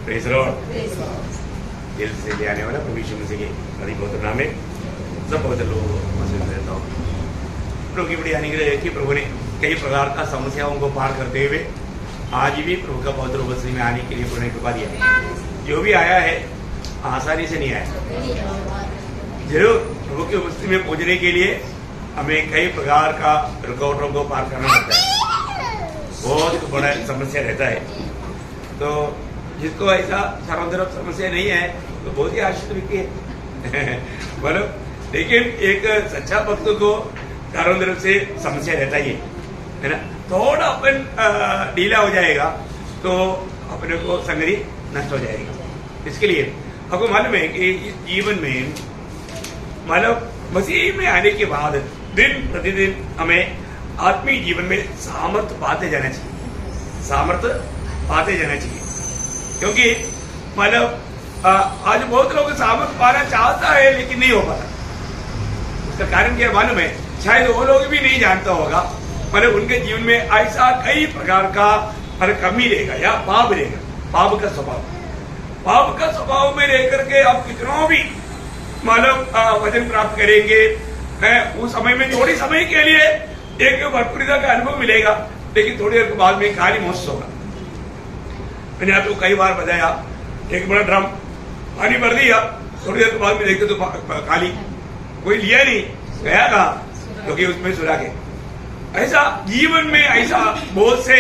Praise Lord. दिल से ले आने वाला प्रभु यीशु मसीह के बड़ी बहुत नाम है सब बहुत लोगों को मसीह में रहता हूँ। प्रभु की बड़ी अनुग्रह है कि प्रभु ने कई प्रकार का समस्याओं को पार करते हुए आज भी प्रभु का पवित्र उपस्थिति में आने के लिए प्रभु ने कृपा दिया। जो भी आया है आसानी से नहीं आया, जरूर प्रभु की उपस्थिति में पहुंचने के लिए हमें कई प्रकार का रुकावटों को पार करना पड़ता है, बहुत बड़ा समस्या रहता है। तो जिसको ऐसा चारों तरफ समस्या नहीं है तो बहुत ही आश्चर्य व्यक्ति है मतलब, लेकिन एक सच्चा भक्त को चारों तरफ से समस्या रहता ही है ना। थोड़ा अपन ढीला हो जाएगा तो अपने को संगति नष्ट हो जाएगी। इसके लिए आपको मालूम है कि इस जीवन में मानव मसीह में आने के बाद दिन प्रतिदिन हमें आत्मिक जीवन में सामर्थ्य पाते जाना चाहिए, सामर्थ्य पाते जाना चाहिए। क्योंकि मानव आज बहुत लोग सामर्थ्य पाना चाहता है लेकिन नहीं हो पाता। उसका कारण क्या मालूम है? शायद वो लोग भी नहीं जानता होगा, मतलब उनके जीवन में ऐसा कई प्रकार का कमी रहेगा या पाप रहेगा। पाप का स्वभाव में रह करके आप कितना भी मानव वजन प्राप्त करेंगे, उस समय में थोड़ी समय के लिए एक भरपूरता का अनुभव मिलेगा, लेकिन थोड़ी देर के बाद में खाली महसूस होगा। मैंने आपको कई बार बताया, एक बड़ा ड्रम पानी भर दिया, थोड़ी देर के बाद में देखते तो खाली, कोई लिया नहीं, गया कहा? क्योंकि उसमें सुराख है। ऐसा जीवन में ऐसा बहुत से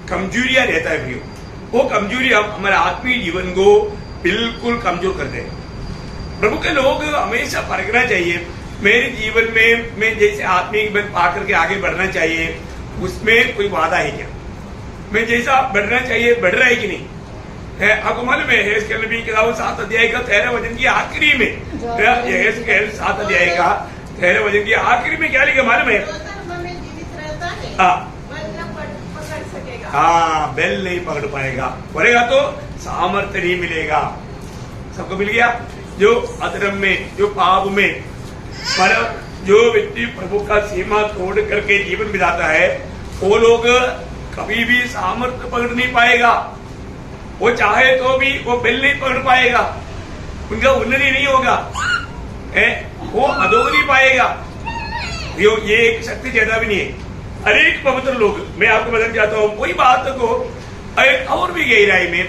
कमजोरियां रहता है प्रियो। वो कमजोरी हमारे आत्मीय जीवन को बिल्कुल कमजोर करते हैं। प्रभु के लोग हमेशा परखना चाहिए, मेरे जीवन में मैं जैसे आत्मिक बल पा करके आगे बढ़ना चाहिए, उसमें कोई वादा है क्या? मैं जैसा बढ़ना चाहिए बढ़ रहा है कि नहीं है? आपको मालूम है यहेजकेल नबी किताब 7 अध्याय का 13 वचन की आखिरी में, यहेजकेल 7 अध्याय का 13 वचन की आखिरी में क्या लिखा मालूम है? हाँ, बेल नहीं पकड़ पाएगा, पड़ेगा तो सामर्थ्य नहीं मिलेगा। सबको मिल गया? जो अधर्म में, जो पाप में, मतलब जो व्यक्ति प्रभु का सीमा तोड़ करके जीवन बिताता है, वो लोग कभी भी सामर्थ्य पकड़ नहीं पाएगा। वो चाहे तो भी वो बेल नहीं पकड़ पाएगा, उनका उन्नति नहीं होगा, वो अधोगति पाएगा। ये एक शक्ति ज्यादा भी नहीं है। अनेक पवित्र लोग, मैं आपको बताना चाहता हूँ कोई बात को एक और भी गहराई में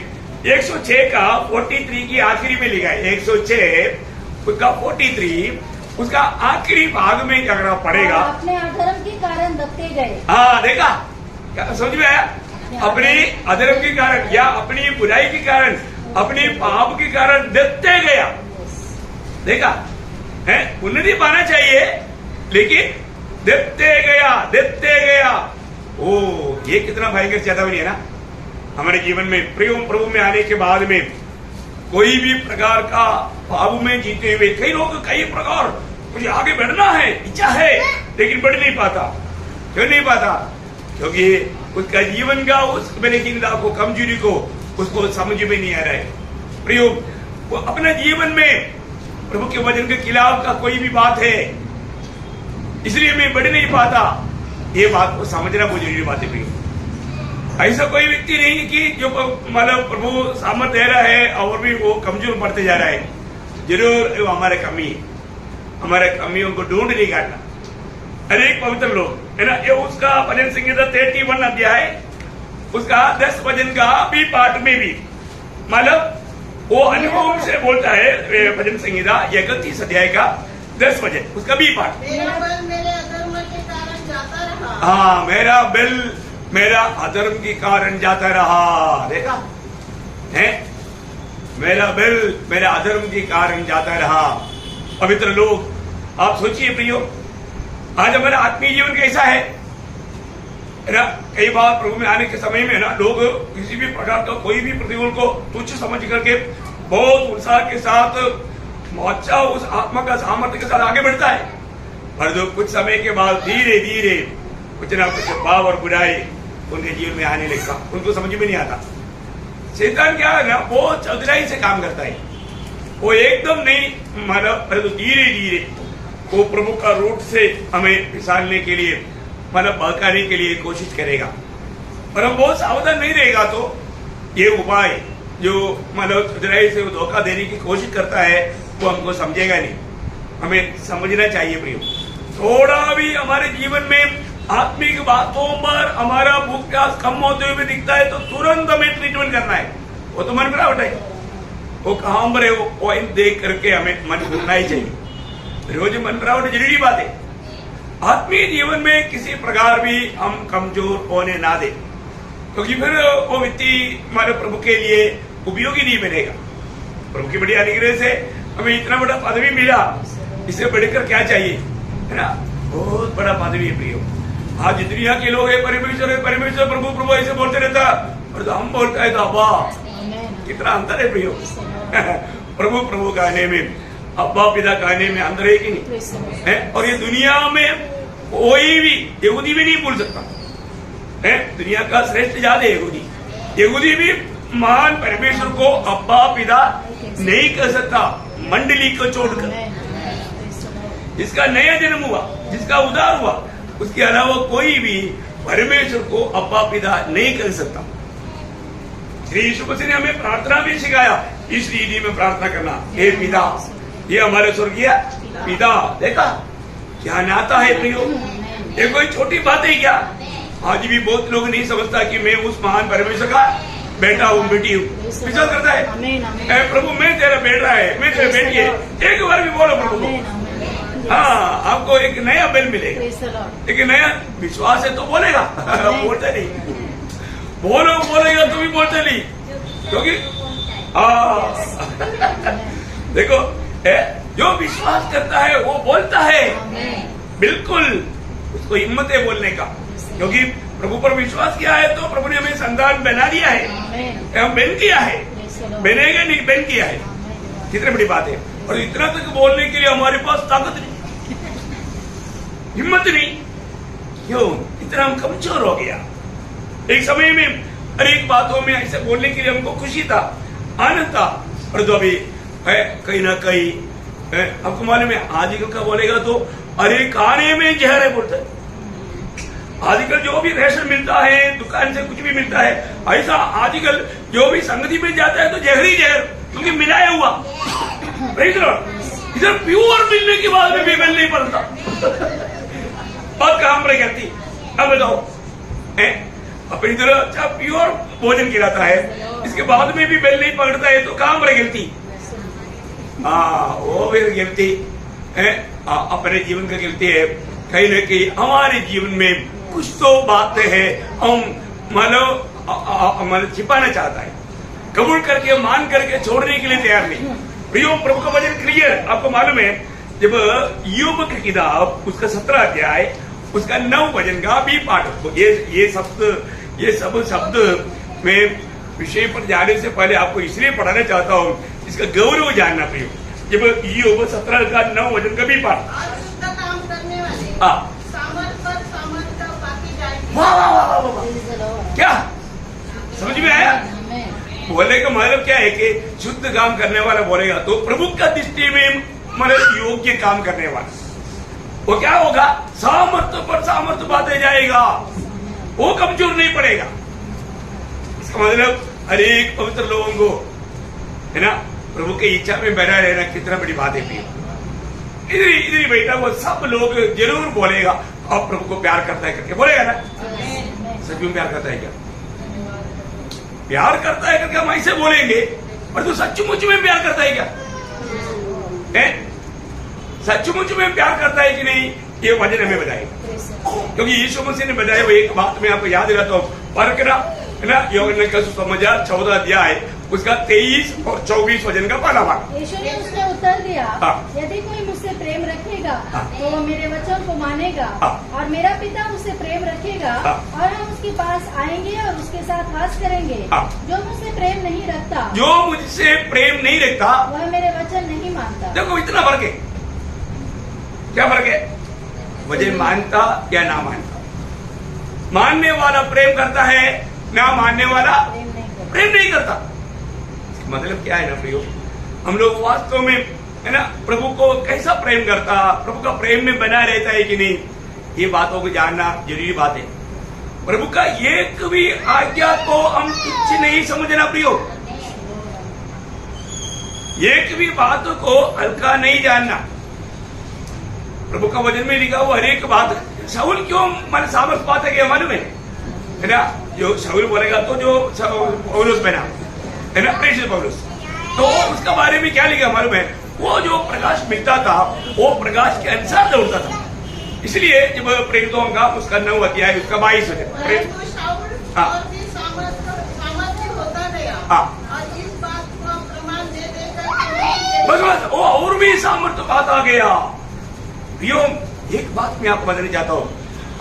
106 का 43 की आखिरी में लिखा है। 106 उसका 43 उसका आखिरी भाग में क्या करना पड़ेगा? अपने अधर्म के कारण दबते गए। हाँ, देखा क्या समझ में आया? अपने अधर्म के कारण या अपनी बुराई के कारण, अपने पाप के कारण दबते गया। देखा है, उन्नति पाना चाहिए लेकिन दबते गया। ओ, ये कितना भयंकर चेतावनी है ना हमारे जीवन में। प्रभु में आने के बाद में कोई भी प्रकार का पाप में जीते हुए कई लोग कई प्रकार, मुझे आगे बढ़ना है, इच्छा है, लेकिन बढ़ नहीं पाता। क्यों नहीं पाता? क्योंकि उसका जीवन का उस बलहीनता को, कमजोरी को उसको समझ में नहीं आ रहा है। प्रियो, वो अपने जीवन में प्रभु के वचन के खिलाफ का कोई भी बात है, इसलिए मैं बढ़ नहीं पाता। ये बात को समझना बहुत जरूरी बात है प्रियो। ऐसा कोई व्यक्ति नहीं कि जो मतलब प्रभु सामर्थ्य दे रहा है और भी वो कमजोर पड़ते जा रहा है। जरूर हमारे कमी है, हमारे कमियों को ढूंढ निकालना। अनेक पवित्र लोग है ना, ये उसका भजन संहिता 31 अध्याय उसका 10 वचन का भी पाठ में भी मतलब वो अनुभव से बोलता है। भजन संहिता 31 अध्याय का 10 वचन उसका भी पाठ, मेरा बल मेरे अधर्म के कारण जाता रहा। हाँ, मेरा बल मेरा अधर्म के कारण जाता रहा। देखा है, मेरा बल मेरा अधर्म के कारण जाता रहा। पवित्र लोग, आप सोचिए प्रियो, आज हमारा आत्मीय जीवन कैसा है ना? कई बार प्रभु में आने के समय में ना लोग किसी भी प्रकार का कोई भी प्रतिकूल को तुच्छ समझ करके बहुत उत्साह के साथ अच्छा उस आत्मा का सामर्थ्य के साथ आगे बढ़ता है, पर जो कुछ समय के बाद धीरे धीरे कुछ ना कुछ पाप और बुराई उनके जीवन में आने लगता, उनको समझ में नहीं आता। शैतान क्या है ना, वो चतुराई से काम करता है। वो एकदम नहीं मतलब, परंतु धीरे धीरे वो प्रभु का रूट से हमें पिसालने के लिए, मतलब बहकाने के लिए कोशिश करेगा। पर हम बहुत सावधान नहीं रहेगा तो ये उपाय जो मतलब चतुराई से धोखा देने की कोशिश करता है वो हमको समझेगा नहीं। हमें समझना चाहिए प्रियो, थोड़ा भी हमारे जीवन में आत्मिक बातों पर हमारा भूख प्यास कम होते हुए दिखता है तो तुरंत हमें ट्रीटमेंट करना है। वो तो मन मिलावट है, वो कहाँ पर है वो पॉइंट देख करके हमें मन घूमना ही चाहिए। रोज मन मिलावट जरूरी बात है। आत्मीय जीवन में किसी प्रकार भी हम कमजोर होने ना दे, क्योंकि फिर वो व्यक्ति हमारे प्रभु के लिए उपयोगी नहीं बनेगा। प्रभु की बड़ी अनुग्रह से हमें इतना बड़ा पदवी मिला, इससे बढ़कर क्या चाहिए, है ना। बहुत बड़ा पदवी है प्रियो। आज दुनिया के लोग है परमेश्वर प्रभु प्रभु ऐसे बोलते रहता, और तो हम बोलता है तो अब्बा, कितना अंतर है प्रियो। प्रभु प्रभु कहने में, अब्बा पिता कहने में अंतर है कि नहीं है। और ये दुनिया में कोई भी यहूदी भी नहीं बोल सकता है, दुनिया का श्रेष्ठ जाति यहूदी भी महान परमेश्वर को अब्बा पिता नहीं कह सकता, मंडली को छोड़कर। जिसका नया जन्म हुआ, जिसका उद्धार हुआ, उसके अलावा कोई भी परमेश्वर को अब्बा पिता नहीं कर सकता। श्री यीशु मसीह ने हमें प्रार्थना भी सिखाया, इस रीति में प्रार्थना करना, हे पिता, ये हमारे स्वर्गीय पिता। देखा क्या नाता है प्रियो, ये कोई छोटी बात है क्या। आज भी बहुत लोग नहीं समझता कि मैं उस महान परमेश्वर का बेटा हूँ, बेटी हूँ। विचार करता है प्रभु मैं तेरा बेटा है, मैं तेरा बेटी है। एक बार भी बोलो प्रभु को, हाँ आपको एक नया बेल मिलेगा, एक नया विश्वास है तो बोलेगा। बोलते नहीं, बोलेगा तो भी बोलते नहीं, क्योंकि देखो जो विश्वास करता है वो बोलता है, बिल्कुल उसको हिम्मत है बोलने का, क्योंकि प्रभु पर विश्वास किया है तो प्रभु ने हमें संतान बना दिया है, हम बन किया है, बनेगा नहीं बन किया है। कितनी बड़ी बात है। और इतना तक बोलने के लिए हमारे पास ताकत नहीं, हिम्मत नहीं, क्यों, इतना हम कमजोर हो गया। एक समय में हर एक बातों में ऐसे बोलने के लिए हमको खुशी था, आनंद था, और तो अभी कहीं ना कहीं आपको मालूम है आजकल का बोलेगा तो अरे खाने में जहर है बोलता है। आजकल जो भी रेशन मिलता है, दुकान से कुछ भी मिलता है, ऐसा आजकल जो भी संगति में जाता है तो जहर ही जहर, क्योंकि मिलाया हुआ। इधर प्योर मिलने के बाद में भी बेल नहीं पड़ता। बात कहां पर करती, अब बताओ, अपनी तरह अच्छा प्योर भोजन खिलाता है, इसके बाद में भी बेल नहीं पकड़ता है तो कहां पर गिरती। वो फिर गिरती है, अपने जीवन का गिरती है। कहीं न कहीं हमारे जीवन में कुछ तो बातें हैं हम मतलब छिपाना चाहता है, कबूल करके मान करके छोड़ने के लिए तैयार नहीं। प्रियो प्रभु का वचन क्लियर, आपको मालूम है जब योग की किताब उसका 17 अध्याय उसका 9 वचन का भी पाठ, ये सब शब्द में विषय पर जाने से पहले आपको इसलिए पढ़ाना चाहता हूँ, इसका गौरव जानना प्रियो। जब योग 17 का 9 वचन का भी पाठ, काम करने वाले सामर्थ पर सामर्थ का बाकी जाएगी। वाह, क्या समझ में आया। बोले का मतलब क्या है कि शुद्ध काम करने वाला बोलेगा तो प्रभु का दृष्टि में मतलब योग्य काम करने वाला, वो क्या होगा, सामर्थ्य पर सामर्थ्य बांधे जाएगा, वो कमजोर नहीं पड़ेगा। इसका मतलब हर एक पवित्र लोगों को, है ना, प्रभु की इच्छा में बना रहना कितना बड़ी बात है। इधर बेटा वो सब लोग जरूर बोलेगा अब प्रभु को प्यार करता है करके बोलेगा ना। सच में प्यार करता है क्या, प्यार करता है करके हम ऐसे बोलेंगे, और तो सचमुच में प्यार करता है क्या, है सचमुच में प्यार करता है कि नहीं, ये वचन हमें बताएगा। क्योंकि यीशु मसीह ने बताया वो एक बात में आपको याद दिलाता हूँ, परखना है ना, यूहन्ना का सुसमाचार 14 अध्याय उसका 23 और 24 वचन का पहला भाग। यीशु ने उसने उत्तर दिया, यदि कोई मुझसे प्रेम रखेगा तो वो मेरे वचन को मानेगा, और मेरा पिता मुझसे प्रेम रखेगा और हम उसके पास आएंगे और उसके साथ वास करेंगे। जो मुझसे प्रेम नहीं रखता, जो मुझसे प्रेम नहीं रखता, वह मेरे वचन नहीं मानता। देखो इतना फर्क है, क्या फर्क है, वचन मानता या ना मानता। मानने वाला प्रेम करता है, ना मानने वाला प्रेम नहीं करता। मतलब क्या है ना प्रियो, हम लोग वास्तव में है ना प्रभु को कैसा प्रेम करता, प्रभु का प्रेम में बना रहता है कि नहीं, ये बातों को जानना जरूरी बात है। प्रभु का एक भी आज्ञा को हम तुच्छ नहीं समझना प्रियो, एक भी बात को हल्का नहीं जानना। प्रभु का वचन में लिखा हुआ हर एक बात। शाऊल क्यों मन सामर्थ पाते गया मालूम है ना? जो शाऊल बोलेगा तो जो पौलुस बना है ना, प्रेषित पौलुस, तो उसका बारे में क्या लिखा मालूम है? वो जो प्रकाश मिलता था वो प्रकाश के अनुसार दौड़ता था। इसलिए जब प्रेरितों का उसका 9 अध्याय उसका 22 परंतु शाऊल और भी सामर्थ्य होता गया और इस बात को प्रमाण दे देकर बस वो और भी सामर्थ्य पाता गया। प्रियो, एक बात मैं आपको बताना चाहता हूँ,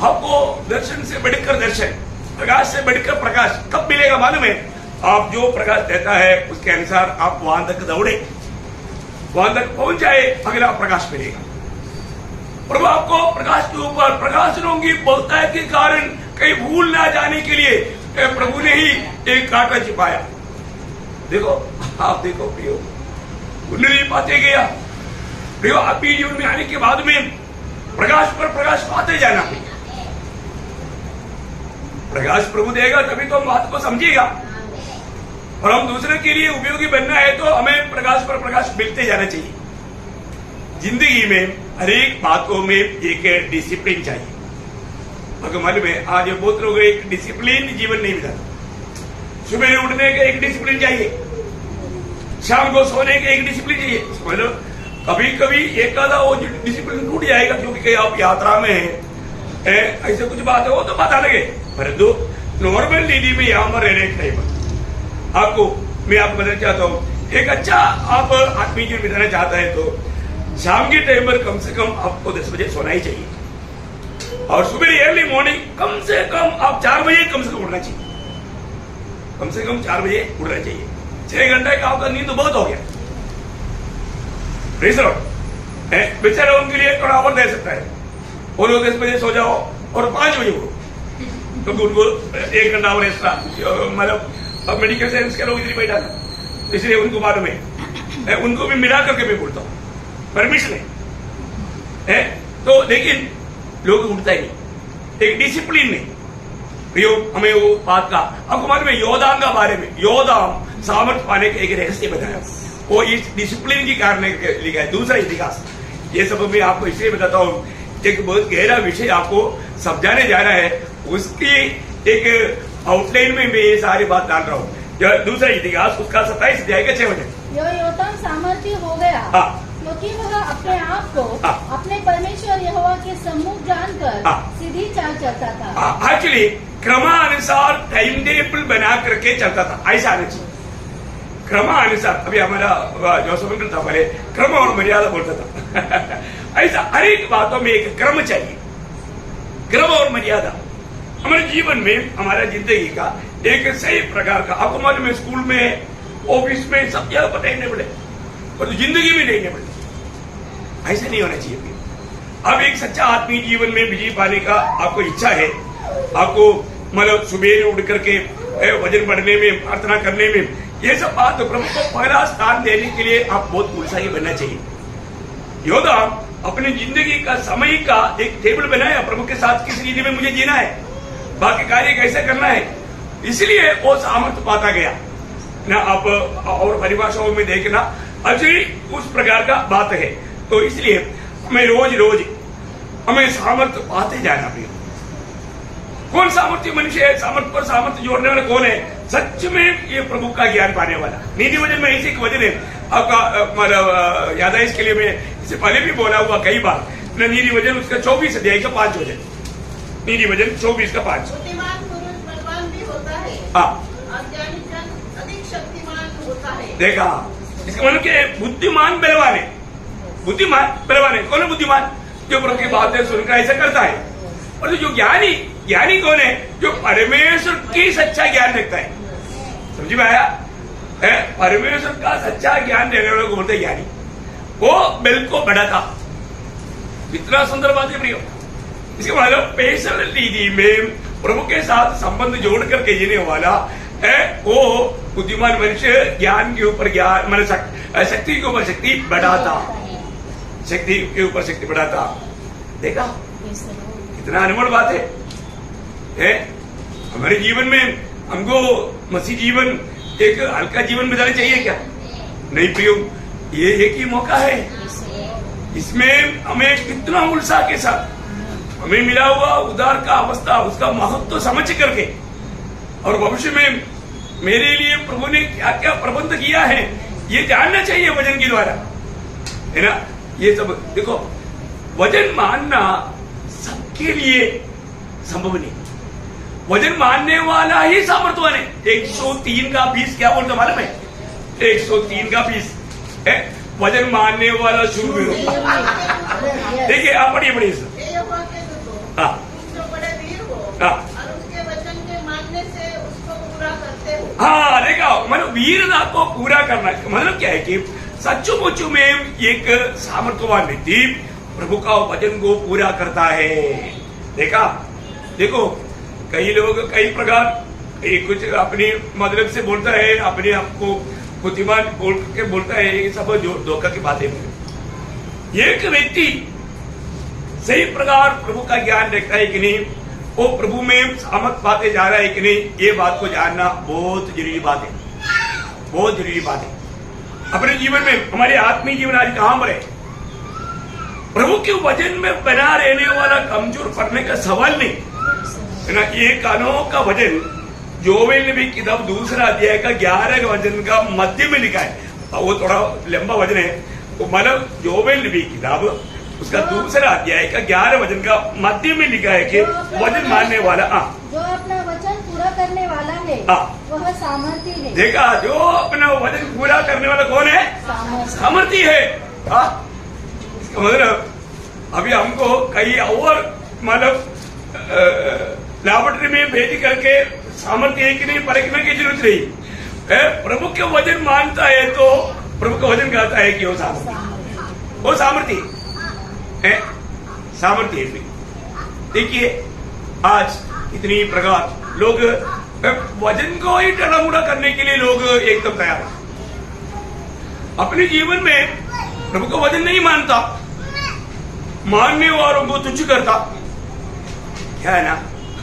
आपको दर्शन से बढ़कर दर्शन, प्रकाश से बढ़कर प्रकाश कब मिलेगा मालूम है? आप जो प्रकाश देता है उसके अनुसार आप वहां तक दौड़े, वहां तक पहुंच जाए, अगला प्रकाश मिलेगा। प्रभु आपको प्रकाश के ऊपर प्रकाशनों की बहुतायत के कारण कहीं भूल ना जाने के लिए प्रभु ने ही एक कांटा छिपाया। देखो, आप देखो प्रियो, नहीं पाते गया प्रियो, आपके जीवन में आने के बाद में प्रकाश पर प्रकाश पाते जाना। प्रकाश प्रभु देगा तभी तो हम बात को समझेगा, और हम दूसरे के लिए उपयोगी बनना है तो हमें प्रकाश पर प्रकाश मिलते जाना चाहिए। जिंदगी में हर एक बातों में एक डिसिप्लिन चाहिए। आपको मालूम है आज बहुत लोग एक डिसिप्लिन जीवन नहीं बिताते। सुबह उठने का एक डिसिप्लिन चाहिए, शाम को सोने का एक डिसिप्लिन चाहिए। समझ लो, कभी कभी एक आधा वो डिसिप्लिन टूट जाएगा क्योंकि कहीं आप यात्रा में है, ऐसे कुछ बात है, वो तो बात अलग है। परंतु नॉर्मल नीति में यहाँ पर रहने के टाइम आपको मैं आपको बताना चाहता हूँ, एक अच्छा आप आत्मीय जीवन बिताना चाहता है तो शाम के टाइम पर कम से कम आपको 10 बजे सोना ही चाहिए, और सुबह अर्ली मॉर्निंग कम से कम आप 4 बजे कम से कम उठना चाहिए। कम से कम 4 बजे उठना चाहिए। 6 घंटे का आपका नींद तो बहुत हो गया। बेचारे उनके लिए थोड़ा और दे सकता है, वो लोग 10 बजे सो जाओ और 5 बजे उठो, क्योंकि उनको 1 घंटा और एक्स्ट्रा, मतलब मेडिकल साइंस के लोग इधर बैठा था, इसलिए उनको मालूम है, उनको भी मिला करके मैं बोलता हूँ, परमिशन है। तो लेकिन लोग उठता ही नहीं, एक डिसिप्लिन में। हमें वो बात का आपको मालूम है, योद्धा का बारे में, योद्धा सामर्थ्य पाने का एक रहस्य बताया, वो इस डिसिप्लिन की कारण लिखा है। दूसरा इतिहास, ये सब मैं आपको इसलिए बताता हूँ, एक बहुत गहरा विषय आपको समझाने जा रहा है, उसकी एक आउटलाइन में मैं ये सारी बात डाल रहा हूँ। दूसरा इतिहास उसका 27 अध्याय का 6 वचन। योताम सामर्थ्य हो गया क्योंकि वह अपने आप को अपने परमेश्वर यहोवा के सम्मुख जानकर सीधी चाल चलता था। एक्चुअली क्रमानुसार टाइम टेबल बना करके चलता था, ऐसा आना चाहिए। क्रमानुसार, अभी हमारा जो समझ था पहले क्रम और मर्यादा बोलता था ऐसा हर एक बातों में एक क्रम चाहिए, क्रम और मर्यादा। हमारे जीवन में, हमारा जिंदगी का एक सही प्रकार का, आपको मालूम है, स्कूल में, ऑफिस में, सब जगह पर रहने पड़े, पर जिंदगी में रहने पड़े, ऐसा नहीं होना चाहिए। अब एक सच्चा आत्मीय जीवन में विजय पाने का आपको इच्छा है, आपको मतलब सुबह उठ करके वजन बढ़ने में, प्रार्थना करने में, ये सब बात प्रभु को पहला स्थान देने के लिए आप बहुत उत्साही बनना चाहिए। योद्धा अपनी जिंदगी का समय का एक टेबल बनाया, प्रभु के साथ किस रीति में मुझे जीना है, बाकी कार्य कैसे करना है, इसलिए वो सामर्थ्य पाता गया ना। आप और परिभाषाओं में देखना अच्छी उस प्रकार का बात है। तो इसलिए हमें रोज रोज हमें सामर्थ्य पाते जाना भी। कौन सामर्थ्य मनुष्य है? सामर्थ्य पर सामर्थ्य जोड़ने वाला कौन है? सच में ये प्रभु का ज्ञान पाने वाला। नीति वचन में ऐसे एक वचन है आपका, मतलब याद है, इसके लिए मैं इससे पहले भी बोला हुआ कई बार। नीति वचन उसका 24 अध्याय का 5 वचन, नीति वचन 24 का 5। बुद्धिमान पुरुष बलवान भी होता है, और ज्ञानी जन अधिक शक्तिमान होता है। देखा, इसका मतलब क्या है? बुद्धिमान बलवान है, बुद्धिमान बलवान है। कौन है बुद्धिमान? जो प्रभु की बातें सुनकर ऐसा करता है। और जो ज्ञानी, ज्ञानी कौन है? जो परमेश्वर की सच्चा ज्ञान रखता है। समझ में आया? परमेश्वर का सच्चा ज्ञान देने वाले को बोलते ज्ञानी। वो बिल को बढ़ाता। इतना सुंदर बात है प्रियो। इसके मतलब पेशल नीति में प्रभु के साथ संबंध जोड़ करके जीने वाला है वो बुद्धिमान मनुष्य। ज्ञान के ऊपर ज्ञान, मतलब शक्ति के ऊपर शक्ति बढ़ाता, शक्ति के ऊपर शक्ति बढ़ाता। देखा कितना अनमोल बात है? हमारे जीवन में हमको मसीह जीवन एक हल्का जीवन बिताना चाहिए क्या? नहीं प्रियो, ये एक ही मौका है, इसमें हमें कितना उत्साह के साथ हमें मिला हुआ उद्धार का अवस्था, उसका महत्व तो समझ करके, और भविष्य में मेरे लिए प्रभु ने क्या क्या प्रबंध किया है ये जानना चाहिए वचन के द्वारा, है ना। ये सब देखो, वचन मानना सबके लिए संभव नहीं, वजन मानने वाला ही सामर्थ्यवान है। 103 का 20 क्या बोलता मालूम है? 103 का 20 है, वजन मानने वाला शुरू में देखिए, आप पढ़िए पढ़िए सर। हाँ जो बड़े वीर हो हाँ और उसके वचन के मानने से उसको पूरा करते हो। हाँ, देखा, मतलब वीरता को पूरा करना मतलब क्या है कि सच्चो में एक सामर्थ्यवान व्यक्ति प्रभु का वचन को पूरा करता है। देखा, देखो कई लोग कई प्रकार कुछ अपनी मतलब से बोलता है, अपने आप को बुद्धिमान बोल के बोलता है, ये सब धोखा की बातें। एक व्यक्ति सही प्रकार प्रभु का ज्ञान रखता है कि नहीं, वो प्रभु में सामर्थ पाते जा रहा है कि नहीं, ये बात को जानना बहुत जरूरी बात है, बहुत जरूरी बात है। अपने जीवन में, हमारे आत्मीय जीवन आज कहां पर है? प्रभु के वचन में बना रहने वाला कमजोर पड़ने का सवाल नहीं है ना। ये कानों का वचन जोवेल नबी किताब 2 अध्याय का 11 वचन का मध्य में लिखा है, वो थोड़ा लंबा वचन है, तो मतलब जोवेल नबी किताब उसका 2 अध्याय का 11 वचन का मध्य में लिखा है कि वचन मानने वाला, जो अपना वचन पूरा करने वाला है वह सामर्थी है। देखा, जो अपना वचन पूरा करने वाला कौन है? सामर्थी है। इसका मतलब अभी हमको कहीं और मतलब लैबोरेटरी में भेज करके सामर्थ्य है कि नहीं परखने की जरूरत नहीं। प्रभु के वचन मानता है तो प्रभु का वचन कहता है कि वो सामर्थ्य है, सामर्थ्य है। देखिए, आज इतनी प्रकार लोग वचन को ही टड़ामुड़ा करने के लिए लोग एकदम तैयार है, अपने जीवन में प्रभु का वचन नहीं मानता, मानने वालों को तुच्छ करता, क्या है ना,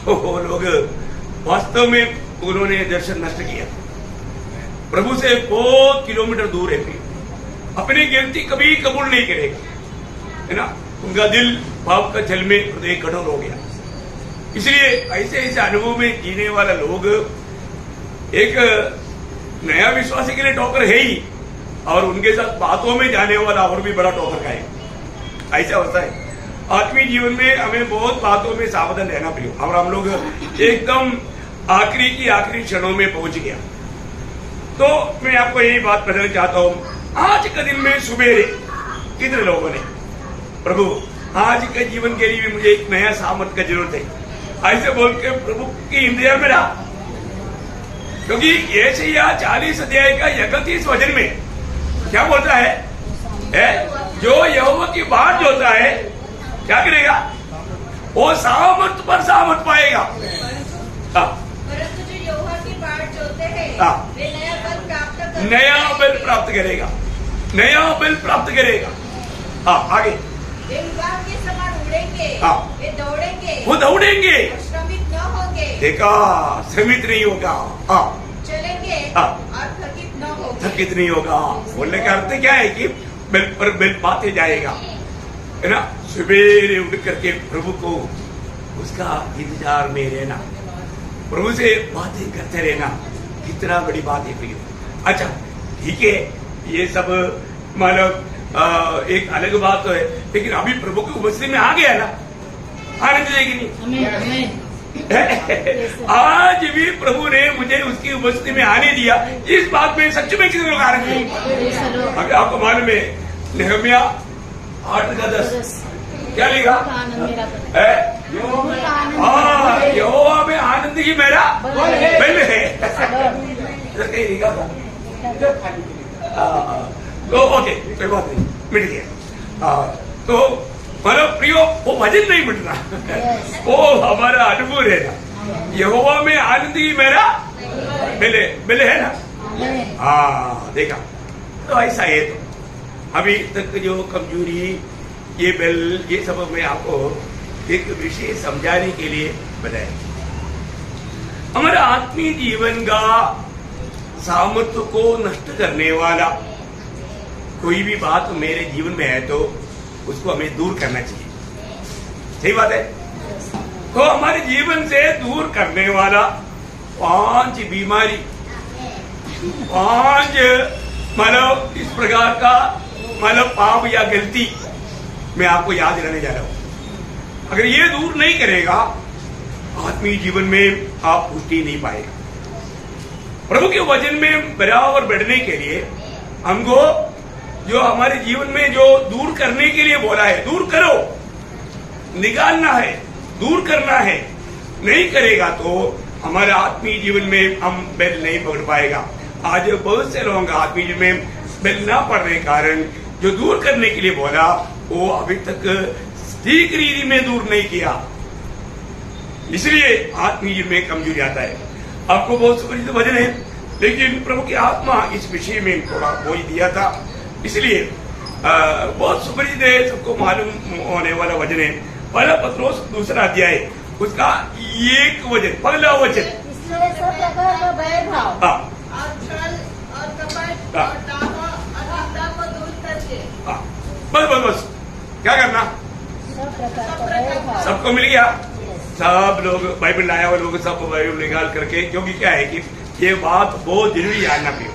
वो लोग वास्तव में उन्होंने दर्शन नष्ट किया, प्रभु से बहुत किलोमीटर दूर है, अपनी गिनती कभी कबूल नहीं करेगा, है ना। उनका दिल पाप का जल में हृदय कठोर हो गया। इसलिए ऐसे ऐसे अनुभव में जीने वाला लोग एक नया विश्वासी के लिए टोकर है ही, और उनके साथ बातों में जाने वाला और भी बड़ा टोकर का है। ऐसा होता है आत्मीय जीवन में, हमें बहुत बातों में सावधान रहना पड़ेगा। और हम लोग एकदम आखिरी की आखिरी क्षणों में पहुंच गया। तो मैं आपको यही बात बताना चाहता हूं, आज के दिन में सुबेरे कितने लोगों ने प्रभु आज के जीवन के लिए भी मुझे एक नया सामर्थ का जरूरत है, ऐसे बोल के प्रभु की इंद्रिया में रहा। क्योंकि यशायाह 40 अध्याय का 31 वचन में क्या बोलता है? जो यहोवा की बाट जोता है क्या करेगा? वो सामर्थ पर सामर्थ पाएगा। परंतु जो यहोवा की बाट जोते हैं वे नया बल प्राप्त करेंगे, नया बल प्राप्त करेगा, नया बल प्राप्त करेगा। आगे वे उड़ान के समान उड़ेंगे, वे दौड़ेंगे, वो दौड़ेंगे, श्रमित न होंगे। देखा, श्रमित नहीं होगा, चलेंगे और थकित न होंगे, थकित नहीं होगा। बोलने का अर्थ क्या है कि बिल पर बिल पाते जाएगा, है ना। सवेरे उठ करके प्रभु को उसका इंतजार में रहना, प्रभु से बातें करते रहना, कितना बड़ी बात है प्रिय। अच्छा ठीक है, ये सब मतलब एक अलग बात तो है, लेकिन अभी प्रभु की उपस्थिति में आ गया ना, आनंद देगी नहीं? आज भी प्रभु ने मुझे उसकी उपस्थिति में आने दिया, इस बात में सच में कितने लोग आनंद देंगे? अभी आपको मालूम है नेहमिया 8:10 क्या लिखा? यहोवा में आनंद ही मेरा बल है। लिखा था तो ओके, कोई बात नहीं, मिट गया। तो मतलब प्रियो, वो भजन नहीं मिटना, वो हमारा अनुभव रहना। यहोवा में आनंद ही मेरा बल है ना। देखा, तो ऐसा है। तो अभी तक जो कमजोरी, ये बल, ये सब मैं आपको एक विषय समझाने के लिए बताया। हमारा आत्मीय जीवन का सामर्थ्य को नष्ट करने वाला कोई भी बात मेरे जीवन में है तो उसको हमें दूर करना चाहिए। सही बात है। तो हमारे जीवन से दूर करने वाला 5 बीमारी, 5 मतलब इस प्रकार का मतलब पाप या गलती मैं आपको याद दिलाने जा रहा हूं। अगर ये दूर नहीं करेगा आत्मीय जीवन में आप पुष्टि नहीं पाएगा। प्रभु के वचन में बराबर बढ़ने के लिए हमको जो हमारे जीवन में जो दूर करने के लिए बोला है, दूर करो, निकालना है, दूर करना है। नहीं करेगा तो हमारे आत्मीय जीवन में हम बेल नहीं पकड़ पाएगा। आज बहुत से लोगों का आत्मीय जीवन में बेल ना पड़ने के कारण जो दूर करने के लिए बोला वो अभी तक ठीक रीति में दूर नहीं किया, इसलिए आत्मीय जीवन में कमजोरी आता है। आपको बहुत सुपरिचित वचन है, लेकिन प्रभु की आत्मा इस विषय में थोड़ा बोझ दिया था, इसलिए बहुत सुपरिचित है, सबको मालूम होने वाला वचन है। पहला पत्रोस 2 अध्याय उसका 1 वचन, पहला वचन, इसलिए सब प्रकार का वैरभाव और छल और कपट और दावा और निंदा को दूर करके बस क्या करना, सब प्रकार का वैरभाव। सबको मिल गया। सब लोग बाइबल लाया हुआ लोग सब बाइबल निकाल करके, क्योंकि क्या है कि ये बात बहुत जरूरी जानना भी।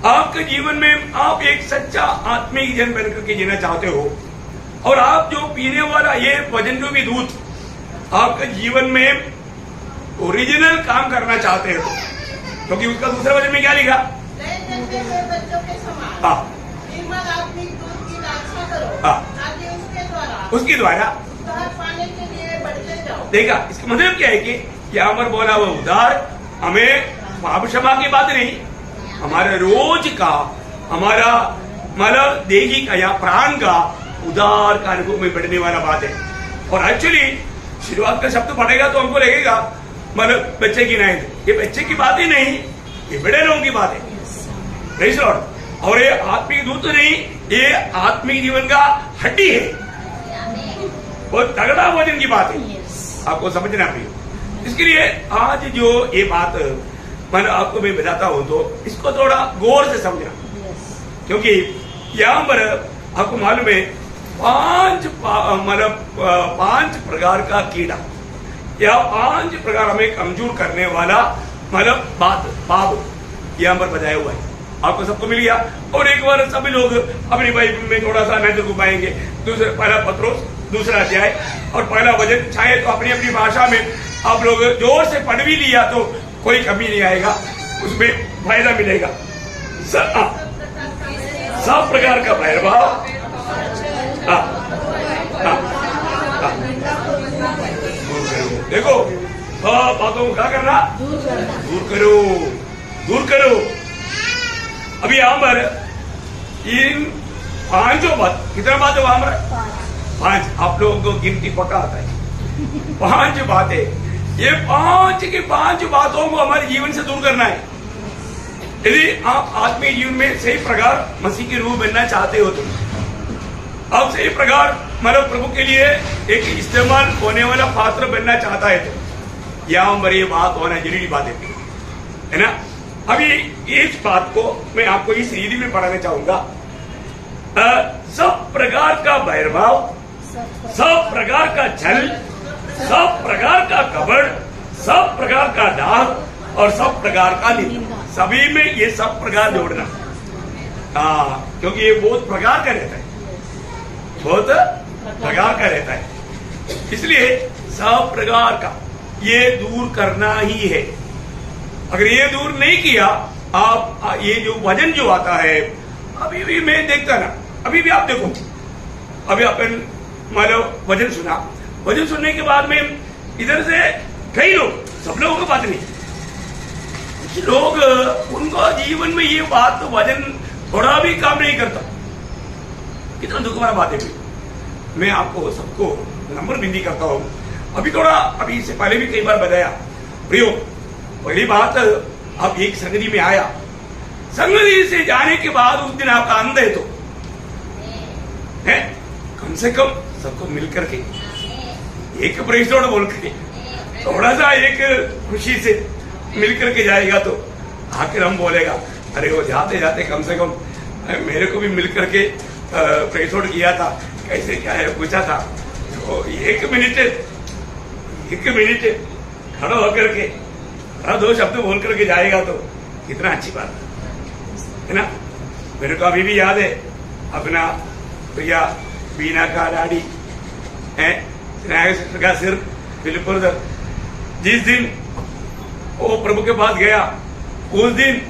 आपके जीवन में आप एक सच्चा आत्मिक जन बन करके जीना चाहते हो और आप जो पीने वाला ये वचन जो भी दूध आपके जीवन में ओरिजिनल काम करना चाहते हो, क्योंकि उसका दूसरा वचन में क्या लिखा, नए जन्मे हुए बच्चों के समान निर्मल आत्मिक दूध की रक्षा करो ताकि उसके द्वारा उद्धार पाने के लिए बढ़ते जाओ। देखा, इसका मतलब क्या है कि यहाँ पर बोला हुआ उद्धार हमें पाप क्षमा की बात नहीं, हमारे रोज का, हमारा मतलब देही का या प्राण का उदार का अनुभव में बढ़ने वाला बात है। और एक्चुअली शुरुआत का शब्द पढ़ेगा तो हमको लगेगा मतलब बच्चे की नहीं, ये बच्चे की बात ही नहीं, ये बड़े लोगों की बात है। Praise Lord. और ये आत्मिक दूध तो नहीं, ये आत्मिक जीवन का हड्डी है, बहुत तगड़ा वचन की बात है, आपको समझना भी। इसके लिए आज जो ये बात मैं आपको मैं बताता हूं तो इसको थोड़ा गौर से समझना, क्योंकि यहाँ पर आपको मालूम है 5 प्रकार का कीड़ा या 5 प्रकार हमें कमजोर करने वाला मतलब बात पाप यहाँ पर बताया हुआ है। आपको सबको मिल गया। और एक बार सभी लोग अपनी बाइबल में थोड़ा सा नजर घुमाएंगे, पहला पत्रोस 2 अध्याय और पहला वचन, चाहे तो अपनी अपनी भाषा में आप लोग जोर से पढ़ भी लिया तो कोई कमी नहीं आएगा, उसमें फायदा मिलेगा। सब प्रकार का भैरभाव, देखो बातों को क्या करना, दूर करो। अभी यहाँ पर इन 5 बात, कितना बात है वहां पर, 5, आप लोगों को गिनती पक्का आता है, 5 बातें। ये 5 की 5 बातों को हमारे जीवन से दूर करना है। यदि आप आत्मीय जीवन में सही प्रकार मसीह के रूप बनना चाहते हो तो आप सही प्रकार मतलब प्रभु के लिए एक इस्तेमाल होने वाला पात्र बनना चाहता है तो यहाँ पर ये बात होना जरूरी बात है ना। अभी इस बात को मैं आपको इस रीति में पढ़ाना चाहूंगा। सब प्रकार का भैरभाव, सब प्रकार का छल, सब प्रकार का कपट, सब प्रकार का दाग और सब प्रकार का निंदा, सभी में ये सब प्रकार जोड़ना। क्योंकि ये बहुत प्रकार का रहता है, बहुत प्रकार का रहता है, इसलिए सब प्रकार का ये दूर करना ही है। अगर ये दूर नहीं किया आप, ये जो वजन जो आता है, अभी भी मैं देखता ना, अभी भी आप देखो, अभी अपन मतलब वजन सुना, वजन सुनने के बाद में इधर से कई लोग, सब लोगों की बात नहीं, कुछ लोग उनको जीवन में ये बात वजन थोड़ा भी काम नहीं करता। कितना दुख वाला बात है। मैं आपको सबको नंबर बिंदी करता हूँ। अभी थोड़ा, अभी इससे पहले भी कई बार बताया, प्रियो पहली बात, आप एक संगति में आया, संगति से जाने के बाद उस दिन आपका अंत है तो है, कम से कम सबको मिलकर के एक प्रेस बोल के थोड़ा सा एक खुशी से मिलकर के जाएगा तो आखिर हम बोलेगा, अरे वो जाते जाते कम से कम मेरे को भी मिल करके प्रेस आउट किया था, कैसे क्या है पूछा था। तो एक मिनट खड़ा होकर के दो शब्द बोल करके जाएगा तो कितना अच्छी बात है ना। मेरे को अभी भी याद है अपना प्रिया बीना का दाढ़ी है, सिस्टर का सिर बिल्कुल। जिस दिन वो प्रभु के पास गया उस दिन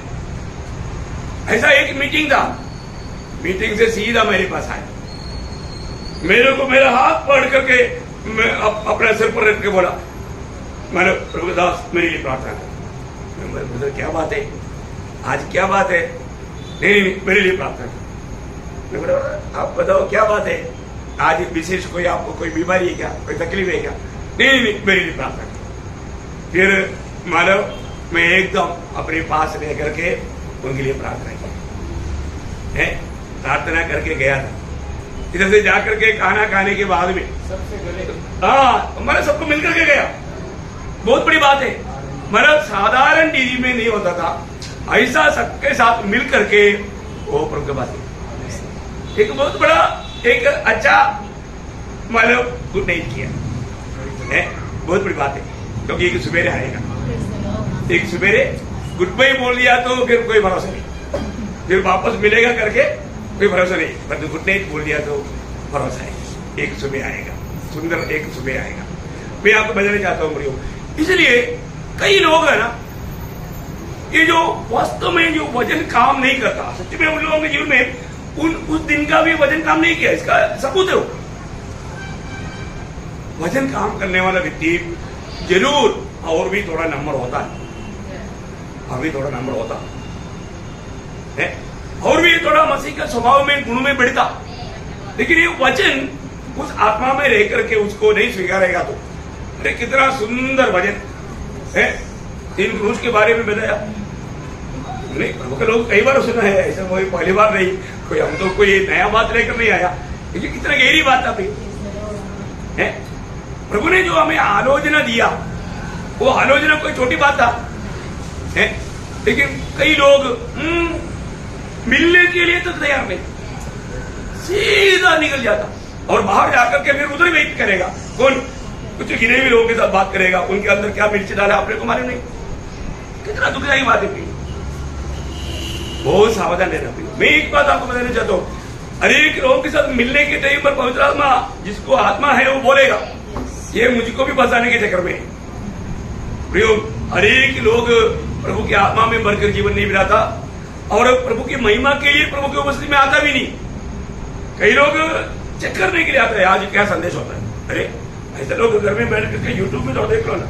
ऐसा एक मीटिंग था, मीटिंग से सीधा मेरे पास आया, मेरे को मेरा हाथ पकड़ करके मैं अपने सिर पर रख के बोला, मैंने प्रभु दास मेरे लिए प्रार्थना कर। क्या बात है, आज क्या बात है? नहीं मेरे लिए प्रार्थना कर। मैं बोला आप बताओ क्या बात है, आज विशेष कोई आपको कोई बीमारी है क्या, कोई तकलीफ है क्या? नहीं मेरे लिए प्रार्थना कर। फिर मानव मैं एकदम अपने पास रह करके उनके लिए प्रार्थना की, प्रार्थना करके गया था। इधर से जाकर के खाना खाने के बाद में मैंने सबको मिलकर के गया। बहुत बड़ी बात है, मतलब साधारण डीजी में नहीं होता था, ऐसा सबके साथ मिल करके वो प्रभु के पास एक बहुत बड़ा एक अच्छा मतलब गुड नाइट किया है। बहुत बड़ी बात है, क्योंकि एक सवेरे आएगा, एक सवेरे गुड बाय बोल दिया तो फिर कोई भरोसा नहीं, फिर वापस मिलेगा करके कोई भरोसा नहीं, पर गुड नाइट बोल दिया तो भरोसा है, एक सुबह आएगा, सुंदर एक सुबह आएगा। मैं आपको बताना चाहता हूँ प्रियो, इसलिए कई लोग है ना, ये जो वास्तव में जो वजन काम नहीं करता, सच में उन लोगों के जीवन में उस दिन का भी वजन काम नहीं किया, इसका सबूत है। वजन काम करने वाला व्यक्ति जरूर और भी थोड़ा नंबर होता है, और भी थोड़ा नंबर होता है, और भी थोड़ा मसीह का स्वभाव में गुण में बढ़ता। लेकिन ये वचन उस आत्मा में रह करके उसको नहीं स्वीकारेगा तो अरे कितना सुंदर वचन है। इन क्रूस के बारे में बताया नहीं, प्रभु के लोग कई बार सुना है, ऐसा कोई पहली बार नहीं, कोई हम तो कोई नया बात लेकर नहीं आया, लेकिन कितना गहरी बात था है। प्रभु ने जो हमें आलोचना दिया, वो आलोचना कोई छोटी बात था है, लेकिन कई लोग मिलने के लिए तो तैयार नहीं, सीधा निकल जाता और बाहर जाकर के फिर उधर वेट करेगा। कौन? कुछ गिने हुए लोगों के साथ बात करेगा, उनके अंदर क्या मिर्च डाला अपने को मालूम नहीं। कितना दुखदायी बात है, बहुत सावधान रहना। मैं एक बात आपको बताना चाहता हूँ, हर एक लोगों के साथ मिलने के टाइम पर पवित्र आत्मा जिसको आत्मा है वो बोलेगा, ये मुझको भी बचाने के चक्कर में प्रियो। हर एक लोग प्रभु की आत्मा में भरकर जीवन नहीं बिताता और प्रभु की महिमा के लिए प्रभु की उपस्थिति में आता भी नहीं। कई लोग चेक करने के लिए आते हैं आज क्या संदेश होता है। अरे ऐसे लोग घर में बैठ करके यूट्यूब में तो देख लो ना,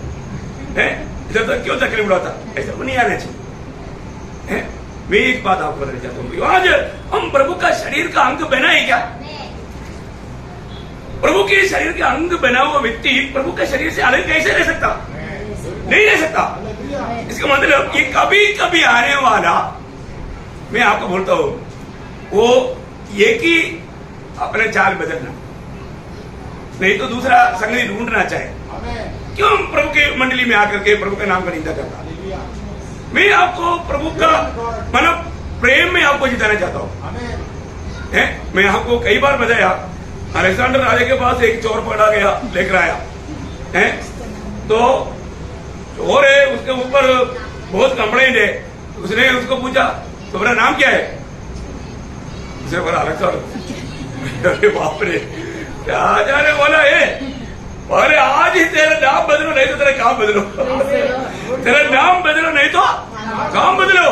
है इधर तक क्यों तकलीफ उड़ाता, ऐसा तो नहीं आना चाहिए। मैं एक बात आपको बताना चाहता हूँ, आज हम प्रभु का शरीर का अंग बना है क्या? प्रभु के शरीर के अंग बना हुआ व्यक्ति प्रभु के शरीर से अलग कैसे रह सकता? नहीं रह सकता। इसका मतलब ये कभी कभी आने वाला, मैं आपको बोलता हूं, वो एक ही अपने चाल बदलना, नहीं तो दूसरा संगति ढूंढना चाहे। क्यों प्रभु के मंडली में आकर के प्रभु के नाम का निंदा करता? मैं आपको प्रभु का मतलब प्रेम में आपको जिताना चाहता हूं। मैं आपको कई बार बताया, अलेक्जेंडर राजा के पास एक चोर पकड़ा गया, लेकर आया है, तो चोर है, उसके ऊपर बहुत कंप्लेंट है। उसने उसको पूछा तुम्हारा नाम क्या है? उसे बोला अलेक्जेंडर। अरे बाप रे, राजा ने बोला है, अरे आज ही तेरा नाम बदलो, नहीं तो तेरा काम बदलो। तेरा नाम बदलो, नहीं तो काम बदलो,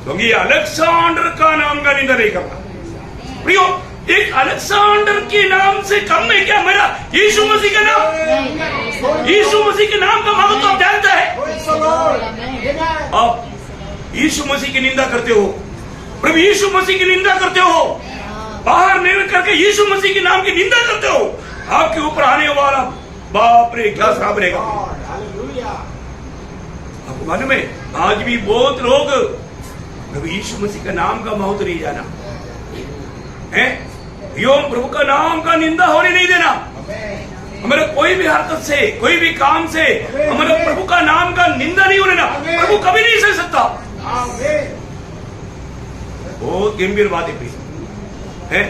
क्योंकि अलेक्जेंडर का नाम का निंदा नहीं करना। प्रियो, एक अलेक्जेंडर के नाम से कम है क्या मेरा यीशु मसीह का नाम? यीशु मसीह के नाम का महत्व आप जानता है? आप यीशु मसीह की निंदा करते हो, प्रभु यीशु मसीह की निंदा करते हो, बाहर निकल करके यीशु मसीह के नाम की निंदा करते हो, आपके ऊपर आने वाला बाप रे क्या श्राप रहेगा। आपको मालूम है आज भी बहुत लोग प्रभु यीशु मसीह का नाम का महत्व नहीं जाना है। यों प्रभु का नाम का निंदा होने नहीं देना। हमारे कोई भी हरकत से, कोई भी काम से हमारे प्रभु का नाम का निंदा नहीं होने ना, प्रभु कभी नहीं सह सकता। बहुत गंभीर बात है प्रिय है।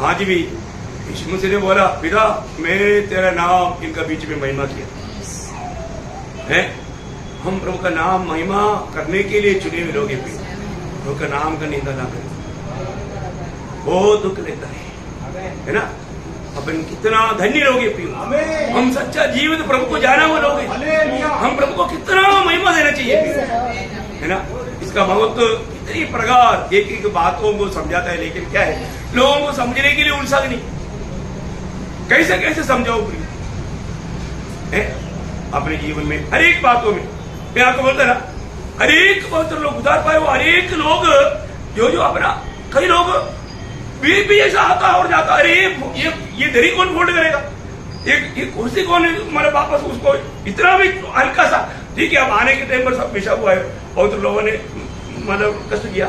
आज भी यीशु मसीह ने बोला, पिता मैंने तेरा नाम इनका बीच में महिमा किया है। हम प्रभु का नाम महिमा करने के लिए चुने हुए लोग हैं प्रिय। प्रभु का नाम का निंदा ना करें, बहुत दुख लेता है ना। अपन कितना धन्य लोग हैं प्रिय, हम सच्चा जीवित प्रभु को जाना हुआ लोग हैं। हम प्रभु को कितना महिमा देना चाहिए प्रिय, है ना। इसका महत्व कितनी प्रकार एक एक बातों को समझाता है, लेकिन क्या है लोगों को समझने के लिए उलझा नहीं, कैसे कैसे समझाओ प्रिय है। अपने जीवन में हर एक बातों में मैं आपको बोलता ना, हर एक पवित्र लोग उधार पाए वो हर एक लोग जो अपना, कई लोग भी ऐसा आता और जाता, अरे ये दरी कौन फोल्ड करेगा, ये कुर्सी कौन मतलब वापस उसको इतना भी हल्का सा, ठीक है। अब आने के टाइम पर सब पेशा हुआ है, पवित्र लोगों ने मतलब कष्ट किया,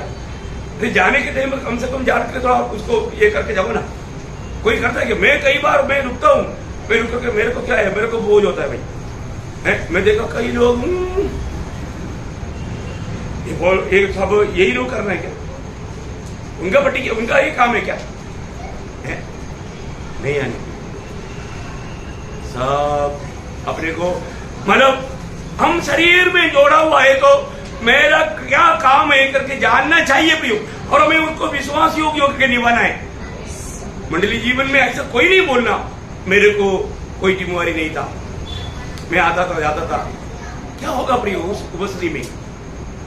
फिर जाने के टाइम पर कम से कम जान के थोड़ा उसको ये करके जाओ ना। कोई करता है कि मैं कई बार मैं रुकता हूँ, मैं रुक के मेरे को क्या है, मेरे को बोझ होता है भाई है। मैं देखा कई लोग ये सब यही लोग करना है क्या, उनका पट्टी उनका ये काम है क्या है? नहीं आने सब अपने को मतलब हम शरीर में जोड़ा हुआ है तो मेरा क्या काम है करके जानना चाहिए प्रियो, और हमें उनको विश्वास योग्य होकर निभाना है। मंडली जीवन में ऐसा कोई नहीं बोलना मेरे को कोई जिम्मेवारी नहीं था, मैं आता था जाता था। क्या होगा प्रियो उस उपस्थिति में,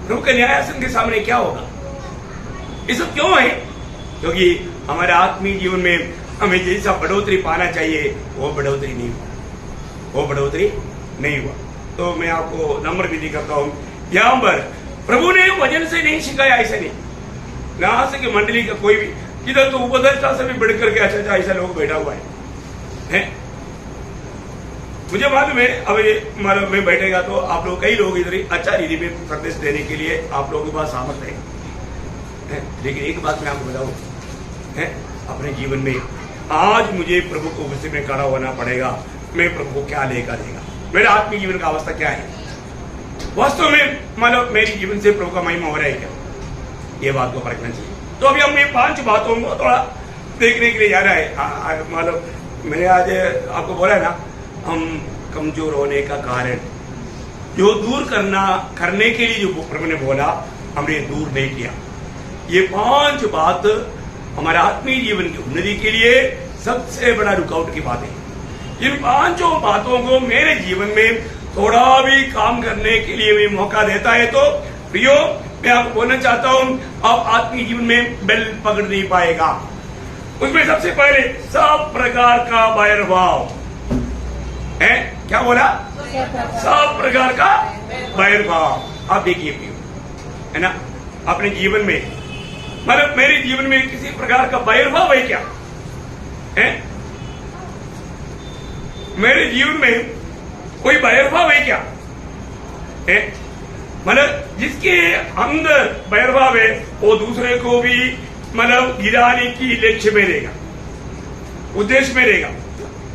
प्रभु के न्यायासन के सामने क्या होगा? ये सब क्यों है? क्योंकि हमारे आत्मीय जीवन में हमें जैसा बढ़ोतरी पाना चाहिए वो बढ़ोतरी नहीं हुआ, वो बढ़ोतरी नहीं हुआ। तो मैं आपको नम्र विधि करता हूं, यहां पर प्रभु ने वचन से नहीं सिखाया, ऐसे नहीं ना से कि मंडली का कोई भी किधर तो उपदेष्टा से भी बढ़कर के अच्छा ऐसा लोग बैठा हुआ है। मुझे मालूम है अब ये मतलब मैं बैठेगा तो आप लोग कई लोग इधर अच्छा रीति में संदेश देने के लिए आप लोगों के पास सामर्थ्य है। लेकिन एक बात मैं आपको बताऊं है, अपने जीवन में आज मुझे प्रभु को गुस्से में खड़ा होना पड़ेगा, मैं प्रभु को क्या लेकर देगा, मेरा आत्मीय जीवन का अवस्था क्या है, वास्तव में मतलब मेरी जीवन से प्रभु का महिमा हो रहा है क्या, ये बात को परखना चाहिए। तो अभी हम ये 5 बातों को थोड़ा देखने के लिए जा रहा है। मतलब मैंने आज आपको बोला है ना, हम कमजोर होने का कारण जो दूर करने के लिए जो प्रभु ने बोला हमने दूर नहीं किया। ये 5 बात हमारे आत्मीय जीवन की उन्नति के लिए सबसे बड़ा रुकावट की बात है। इन 5 बातों को मेरे जीवन में थोड़ा भी काम करने के लिए भी मौका देता है तो प्रियो मैं आपको बोलना चाहता हूं, आप आत्मीय जीवन में बेल पकड़ नहीं पाएगा। उसमें सबसे पहले सब प्रकार का बैरभाव है। क्या बोला? सब प्रकार का बैरभाव। आप देखिए प्रियो है ना, अपने जीवन में मतलब मेरे जीवन में किसी प्रकार का बैरभाव है क्या है? मेरे जीवन में कोई बैरभाव है क्या है? मतलब जिसके अंदर बैरभाव है वो दूसरे को भी मतलब गिराने की लक्ष्य में रहेगा, उद्देश्य में रहेगा।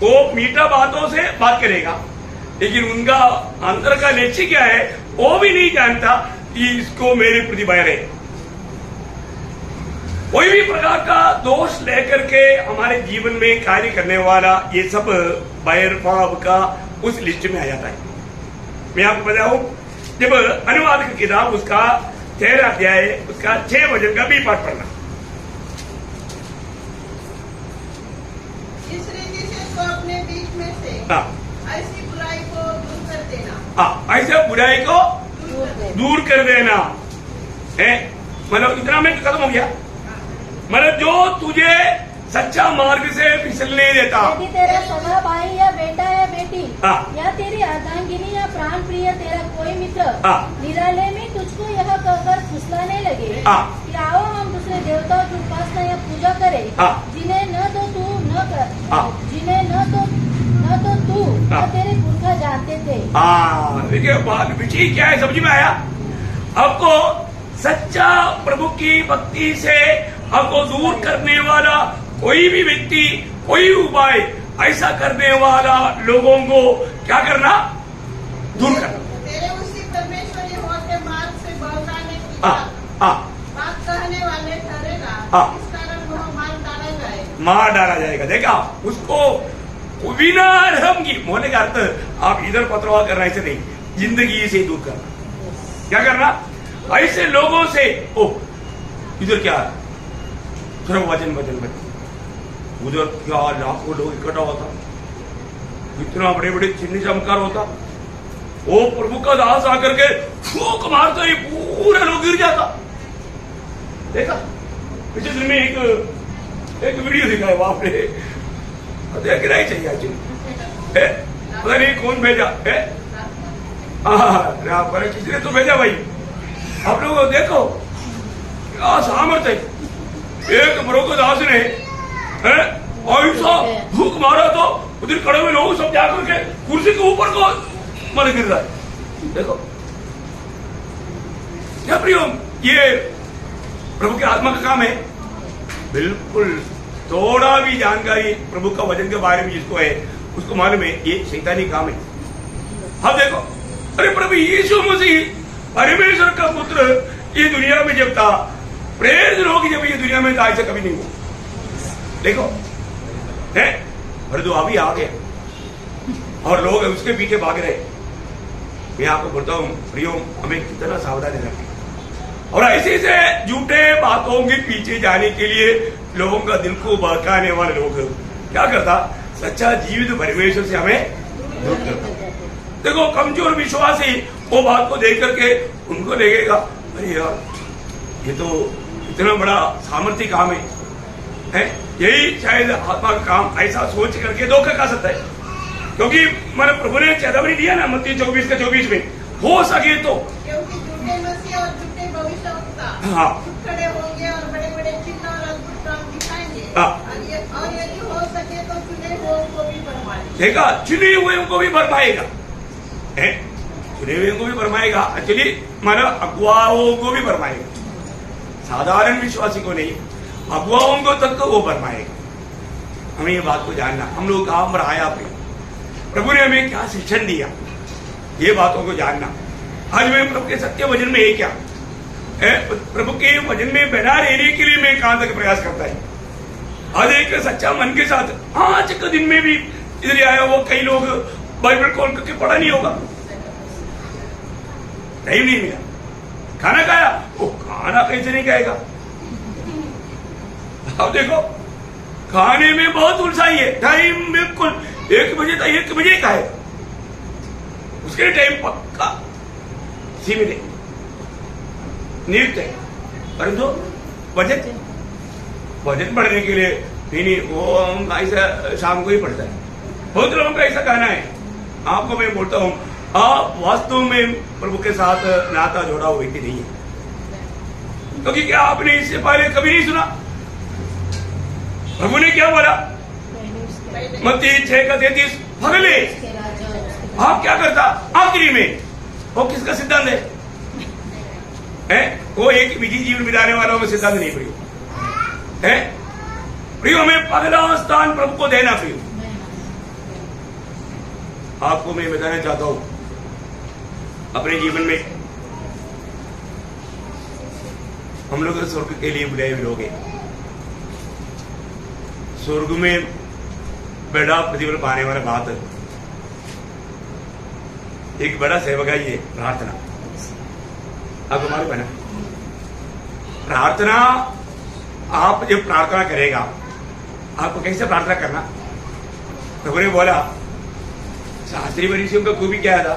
वो मीठा बातों से बात करेगा, लेकिन उनका अंदर का लक्ष्य क्या है वो भी नहीं जानता कि इसको मेरे प्रति बैर है। कोई भी प्रकार का दोष लेकर के हमारे जीवन में कार्य करने वाला ये सब बैरभाव का उस लिस्ट में आ जाता है। मैं आपको बताऊं, जब अनुवाद की किताब उसका 13 अध्याय उसका 6 वचन का भी पाठ पढ़ना। इस रीति से तो अपने बीच में से ऐसी बुराई को दूर कर देना। ऐसे बुराई को दूर कर देना है। मतलब इतना में खत्म हो गया। मतलब जो तुझे सच्चा मार्ग से फिसलने देता, यदि तेरा सगा भाई या बेटा या बेटी या तेरी अर्धांगिनी या प्राण प्रिय तेरा कोई मित्र निरालय में तुझको यह कहकर फुसलाने लगे कि आओ हम दूसरे देवताओं की उपासना या पूजा करें, जिन्हें न तो तू न तेरे पुरखा जानते थे। देखिए बात विषय क्या है समझ में आया आपको? सच्चा प्रभु की भक्ति से आपको दूर करने वाला कोई भी व्यक्ति, कोई उपाय ऐसा करने वाला लोगों को क्या करना? दूर करना। तेरे उसी परमेश्वरी होते मार्ग से बहकाने की बात कहने वाले हाँ। इस कारण वह मार डाला जाएगा। देखा उसको बिना रहम की, मोहने का अर्थ आप इधर पत्रवा करना, ऐसे नहीं, जिंदगी से दूर करना। क्या करना? ऐसे लोगों से, ओ इधर क्या है, सिर्फ वजन वजन वजन, उधर क्या लाखों लोग इकट्ठा होता, इतना बड़े बड़े चिन्ह चमकार होता, वो प्रभु का दास आकर के फूंक मारता ही पूरे लोग गिर जाता। देखा पिछले दिन में एक वीडियो दिखा है, बाप रे, देखना ही चाहिए एक्चुअली। पता नहीं कौन भेजा है, किसी ने तो भेजा भाई, आप लोग देखो क्या सामर्थ्य है। एक प्रभु का दास ने ऐसा फूंक मारा तो उधर खड़े हुए लोग सब जाकर के कुर्सी के ऊपर को मर गिर रहा है। देखो क्या प्रियो, ये प्रभु की आत्मा का काम है। बिल्कुल थोड़ा भी जानकारी प्रभु का वचन के बारे में जिसको है उसको मालूम है ये शैतानी काम है। अब देखो, अरे प्रभु यीशु मसीह परमेश्वर का पुत्र ये दुनिया में जब था, प्रेरित लोग जब ये दुनिया में था, ऐसा कभी नहीं हुआ। देखो है, परंतु अभी आ गए और लोग उसके पीछे भाग रहे। मैं आपको बोलता हूं प्रियो, हमें कितना सावधानी रखें, और ऐसे से झूठे बातों के पीछे जाने के लिए लोगों का दिल को बहकाने वाले लोग क्या करता, सच्चा जीवित परमेश्वर से हमें दूर करता। देखो कमजोर विश्वासी वो बात को देख करके उनको लगेगा, अरे यार ये तो इतना बड़ा सामर्थ्य काम है? यही शायद आत्मा का काम, ऐसा सोच करके धोखा खा सकता है। क्योंकि मैंने प्रभु ने चेतावनी दिया ना मत्ती 24:24 में, हो सके तो, क्योंकि झूठे मसीह और झूठे भविष्यवक्ता हाँ खड़े होंगे और बड़े बड़े चिन्ह और अद्भुत काम दिखाएंगे, हाँ। और यदि हो सके तो चुने हुए को भी भरमाएगा। देखा, चुने हुए को भी भरमाएगा, चुने हुए को भी भरमाएगा, एक्चुअली माना अगुवाओं को भी भरमाएगा, साधारण विश्वासी को नहीं, अगुवाओं को तक तो वो भरमाएगा। हमें ये बात को जानना, हम लोग काम पर आया, प्रभु ने हमें क्या शिक्षण दिया, ये बातों को जानना। आज मैं प्रभु के सत्य वचन में क्या प्रभु के वचन में बना रहने के लिए मैं कहां तक प्रयास करता है। आज एक सच्चा मन के साथ, आज के दिन में भी इधर आया वो कई लोग बाइबल खोल करके पढ़ा नहीं होगा, टाइम नहीं मिला, खाना खाया, वो खाना कैसे नहीं खाएगा। अब देखो खाने में बहुत उलझाई है, टाइम बिल्कुल 1 बजे तक 1 बजे का है, उसके लिए टाइम पक्का सीमित है, नियुक्त है। परंतु वजन बढ़ने के लिए नहीं, वो हम ऐसा शाम को ही पड़ता है। बहुत लोगों का ऐसा कहना है, आपको मैं बोलता हूं, आप वास्तव में प्रभु के साथ नाता जोड़ा हुआ व्यक्ति नहीं है। क्योंकि क्या आपने इससे पहले कभी नहीं सुना प्रभु ने क्या बोला? मत्ती 6:33, भगले आप क्या करता आखिरी में, वो किसका सिद्धांत है? वो एक विधि जीवन बिताने वालों में सिद्धांत नहीं प्रियो है। प्रियो हमें पहला स्थान प्रभु को देना। प्रियो आपको मैं बताना चाहता हूं, अपने जीवन में हम लोग स्वर्ग के लिए बुलाए हुए लोग हैं। स्वर्ग में बड़ा प्रतिफल पाने वाला बात है, एक बड़ा सेवक है ये प्रार्थना। अब हमारे बना प्रार्थना, आप जब प्रार्थना करेगा आपको कैसे प्रार्थना करना? प्रभु ने बोला, शास्त्री मरीजियों का खूबी क्या था,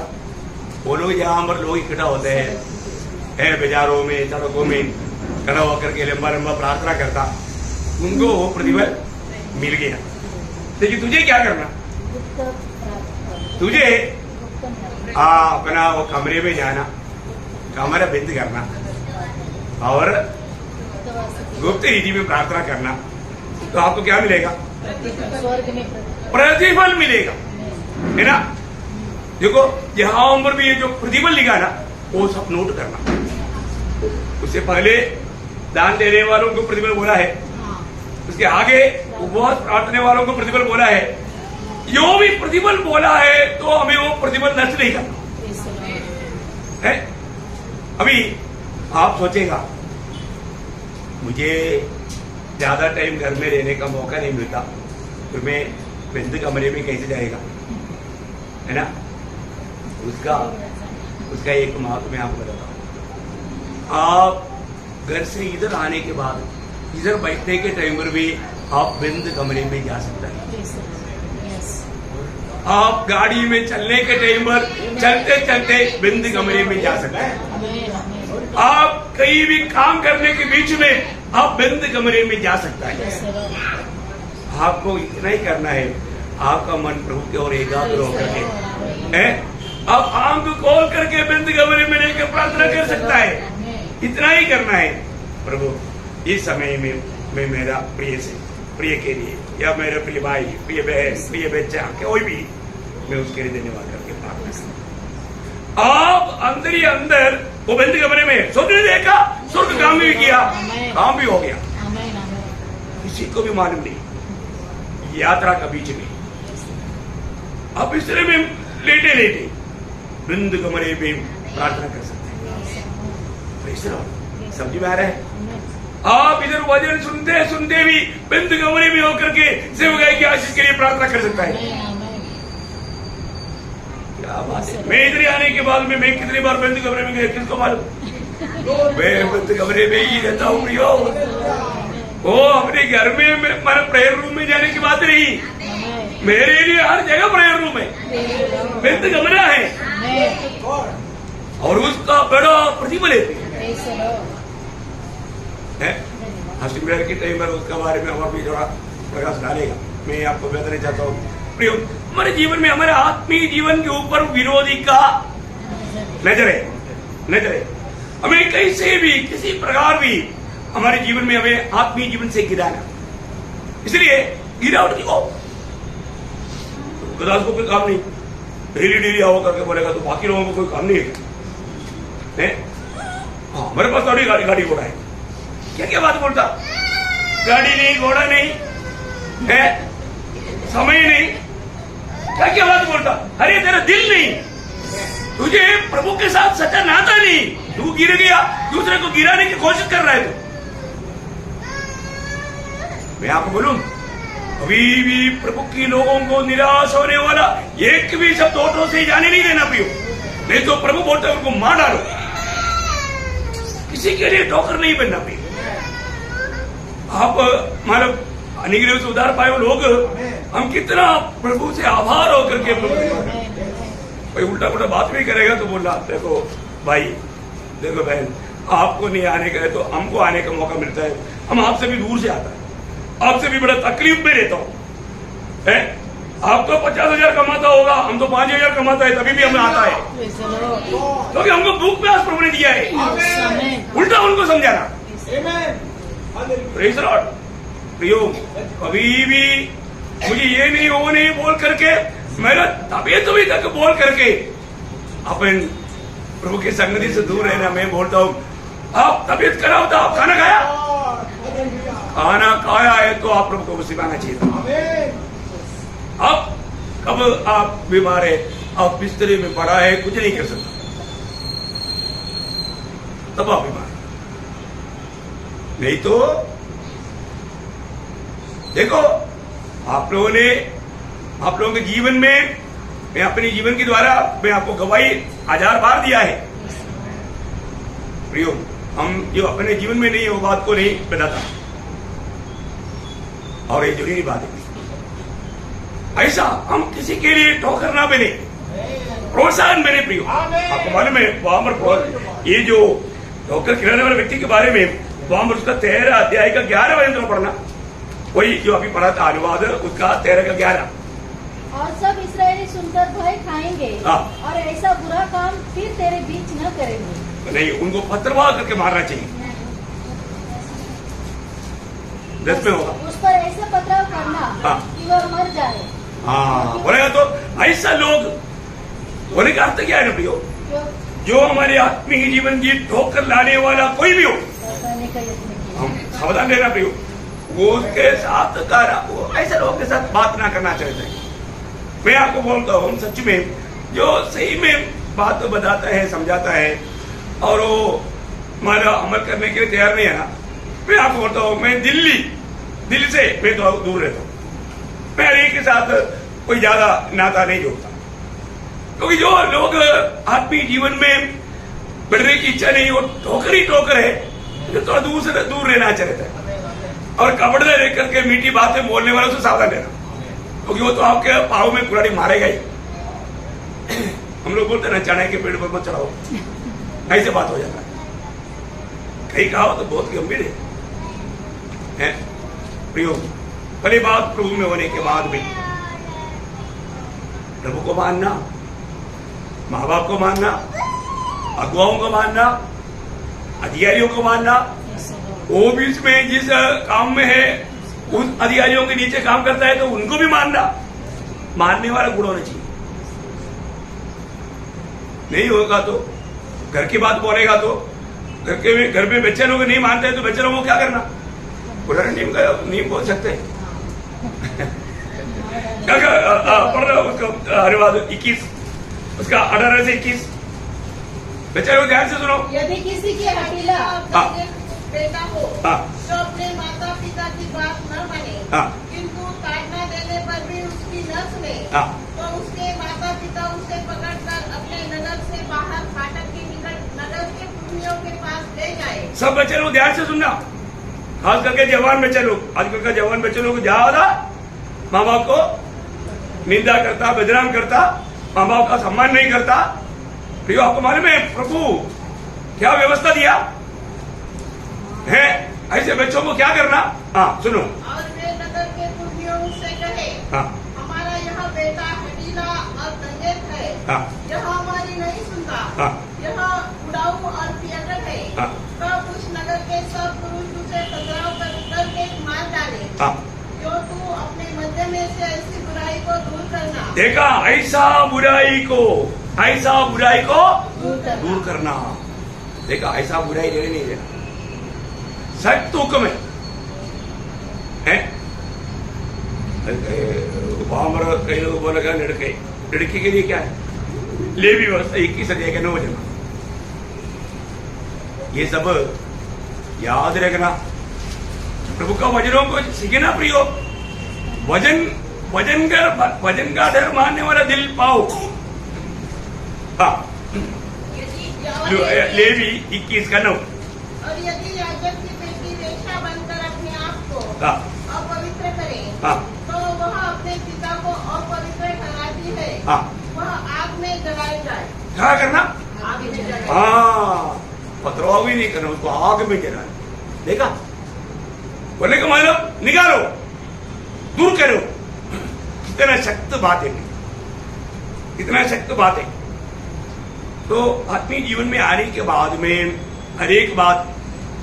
वो लोग जहां पर लोग इकट्ठा होते हैं बाजारों में, सड़कों में खड़ा होकर के लंबा लंबा प्रार्थना करता, उनको वो प्रतिफल मिल गया। लेकिन तुझे क्या करना? तुझे अपना वो कमरे में जाना, कमरा बंद करना और गुप्त रीति में प्रार्थना करना, तो आपको क्या मिलेगा? प्रतिफल मिलेगा, है ना। देखो जहां पर भी ये जो प्रतिफल लिखा ना, वो सब नोट करना। उससे पहले दान देने वालों को प्रतिफल बोला है, उसके आगे उपवास प्रार्थना वालों को प्रतिफल बोला है। जो भी प्रतिफल बोला है तो हमें वो प्रतिफल नष्ट नहीं करना है। अभी आप सोचेगा मुझे ज्यादा टाइम घर में रहने का मौका नहीं मिलता तो मैं बंद कमरे में कैसे जाएगा, है ना। उसका एक महत्व मैं आपको बताता हूँ। आप घर से इधर आने के बाद इधर बैठने के टाइम पर भी आप बंद कमरे में जा सकते हैं। आप गाड़ी में चलने के टाइम पर चलते चलते बंद कमरे में जा सकते हैं। आप कहीं भी काम करने के बीच में आप बंद कमरे में जा सकता है। आपको इतना ही करना है, आपका मन प्रभु के और एकाग्र होकर के आप आंख खोल करके बंद कमरे में रहकर प्रार्थना कर सकता है। इतना ही करना है। प्रभु इस समय में मैं मेरा प्रिय के लिए या मेरे प्रिय भाई, प्रिय बहन, प्रिय बच्चा, कोई भी, मैं उसके लिए धन्यवाद करके प्रार्थना करता हूं। आप अंदर ही अंदर वो बंद कमरे में सोचने देखा, स्वर्ग काम भी किया, काम भी हो गया, किसी को भी मालूम नहीं। यात्रा का बीच में आप इस तरह में लेटे लेटे बंद कमरे में प्रार्थना कर सकते हैं। समझ में आ रहा है। आप इधर वचन सुनते सुनते भी बंद कमरे में होकर के सेवकाई की आशीष के लिए प्रार्थना कर सकता है। क्या बात है। मैं इधर आने के बाद में मैं कितनी बार बंद कमरे में गया किसको मालूम। मैं बंद कमरे में ही रहता हूँ प्रियो। वो अपने घर में मेरे प्रेयर रूम में जाने की बात नहीं, मेरे लिए हर जगह प्रेयर रूम है, बंद कमरा है और उसका बड़ा प्रतिफल है। हसीबेर के टाइम पर उसका बारे में हम भी थोड़ा प्रकाश डालेगा। मैं आपको बताना चाहता हूँ प्रियो, हमारे जीवन में हमारे आत्मीय जीवन के ऊपर विरोधी का नजर है। हमें कैसे भी किसी प्रकार भी हमारे जीवन में हमें आत्मीय जीवन से गिराना, इसलिए गिरावट की हो गदास को कोई काम नहीं, डेली आओ करके बोलेगा तो बाकी लोगों को कोई काम नहीं है। हाँ, हमारे पास थोड़ी गाड़ी घोड़ा है, क्या बात बोलता, गाड़ी नहीं, घोड़ा नहीं है, समय नहीं, क्या बात बोलता। अरे तेरा दिल नहीं, तुझे प्रभु के साथ सच्चा नाता नहीं, तू गिर गया, दूसरे को गिराने की कोशिश कर रहा है। तो मैं आपको बोलूं, अभी भी प्रभु की लोगों को निराश होने वाला एक भी शब्द होठों से जाने नहीं देना पियो, नहीं तो प्रभु बोलते उनको मार डालो। किसी के लिए ठोकर नहीं बनना पियो। आप मतलब अनुग्रह से उधार पाए हुए लोग, हम कितना प्रभु से आभार होकर के कोई उल्टा पुल्टा बात भी करेगा तो बोला देखो भाई, देखो बहन, आपको नहीं आने का है तो हमको आने का मौका मिलता है, हम आपसे भी दूर से आता है, आपसे भी बड़ा तकलीफ में रहता हूँ। आप तो 50,000 कमाता होगा, हम तो 5,000 कमाता है, तभी भी हमें आता है क्योंकि हमको भूख प्यास प्रभु ने दिया है। उल्टा उनको समझाना। Praise Lord. प्रियो, कभी भी मुझे ये नहीं वो नहीं बोल करके, मेरा तबीयत अभी तक बोल करके अपन प्रभु की संगति से दूर रहना। मैं बोलता हूँ, आप तबीयत खराब था, आप खाना खाया, खाना खाया है तो आप प्रभु को सिखाना चाहिए। अब कब आप बीमार है, आप बिस्तरे में पड़ा है, कुछ नहीं कर सकता, तब आप बीमार, नहीं तो देखो आप लोगों के जीवन में, मैं अपने जीवन के द्वारा मैं आपको गवाही 1000 बार दिया है प्रियो। हम जो अपने जीवन में नहीं है वो बात को नहीं बताता, और ये जरूरी बात है। ऐसा हम किसी के लिए ठोकर ना बने, प्रोत्साहन बने प्रियो। आपको मालूम है वहां पर ये जो ठोकर खिलाने वाले व्यक्ति के बारे में वहां पर उसका 13 अध्याय का 11 वचन पढ़ना, वही जो अभी पढ़ा था अनुवाद उसका 13 का 11। और सब इस्राएली सुनकर भय खाएंगे और ऐसा बुरा काम फिर तेरे बीच न करेंगे। नहीं, उनको पथरवाह करके मारना चाहिए। 10 में होगा, उस पर ऐसा पथराव करना कि वह मर जाए। हाँ, बोलेगा तो ऐसा लोग बोले का अर्थ क्या है ना प्रियो, जो हमारे आत्मीय जीवन की ठोकर लाने वाला कोई भी हो, हम सावधान रहना प्रियो। वो उसके साथ वो ऐसे लोगों के साथ बात ना करना चाहते हैं। मैं आपको बोलता हूँ, हम सच में जो सही में बात तो बताता है, समझाता है और वो हमारा अमल करने के लिए तैयार नहीं है ना, मैं आपको बोलता हूँ, मैं दिल्ली दिल से मैं तो दूर रहता हूँ। मैं हर एक के साथ कोई ज्यादा नाता नहीं जोड़ता, क्योंकि जो लोग आत्मीय जीवन में बढ़ने की इच्छा नहीं, वो ठोकर ही ठोकर है, जो थोड़ा दूर रहना चाहता है। और कपड़े रह करके मीठी बातें बोलने वालों से सावधान रहना, क्योंकि वो तो आपके पाँव में कुराड़ी मारेगा ही। हम लोग बोलते ना चढ़ाई के पेड़ पर मत चढ़ाओ, ऐसे बात हो जाता है। कहीं कहा तो बहुत गंभीर है प्रियो। पहली बात, प्रभु में होने के बाद भी प्रभु को मानना, माँ बाप को मानना, अगुवाओं को मानना, अधिकारियों को मानना, वो भी इसमें जिस काम में है उस अधिकारियों के नीचे काम करता है तो उनको भी मानना। मानने वाला गुण होना चाहिए। नहीं होगा तो घर की बात बोलेगा तो घर में बच्चे लोग नहीं मानते तो बच्चे लोगों को क्या करना? पुराने नियम बोल सकते हैं। पढ़ रहा उसका हरिवाद 21 उसका 18 से 21 बच्चे लोग ध्यान से सुनो। यदि किसी के हठीला बेटा हो जो अपने माता पिता की बात न माने, किंतु ताड़ना देने पर भी उसकी न सुने, तो उसके माता पिता उसे पकड़कर अपने नगर से बाहर फाटक के निकट नगर के पुर्णियों के पास ले जाए। सब बच्चे लोग ध्यान से सुनना, खास करके जवान बच्चे लोग। आजकल का जवान बच्चे लोग ज्यादा माँ बाप को निंदा करता, बदनाम करता, माँ बाप का सम्मान नहीं करता। प्रियो, आपको मालूम है प्रभु क्या व्यवस्था दिया है ऐसे बच्चों को क्या करना? सुनो। और वे नगर के पुर्णियों से कहे, हमारा यह बेटा हठीला और दंगेत है, यह हमारी नहीं सुनता, यह उड़ाऊ और पियकर है। तब उस नगर के सब पुरुष उसे टकराव करके मार डाले। जो तू अपने मध्य में से ऐसी बुराई को दूर करना। देखा, ऐसा बुराई को दूर करना। देखा, ऐसा बुराई रहने नहीं देना। सख्त हुक्म है। कई लोग बोलेगा लड़के के लिए क्या है? ले भी व्यवस्था 21 अध्याय के 9 वचन। ये सब याद रखना, प्रभु का वचनों को सीखना प्रियो। वजन का डर मानने वाला दिल पाओ। लेवी 21 का 9। और यदि याजक की बेटी वेश्या बनकर अपने आप को अपवित्र करे, तो वह अपने पिता को अपवित्र ठहराती है, वह आग में जलाए जाए। क्या करना? आग में जलाए। पथराव भी नहीं करना, उसको आग में जलाना। देखा, बोले का मतलब निकालो, दूर करो। इतना सख्त बात है, इतना सख्त बात है। तो आत्मीय जीवन में आने के बाद में हर एक बात,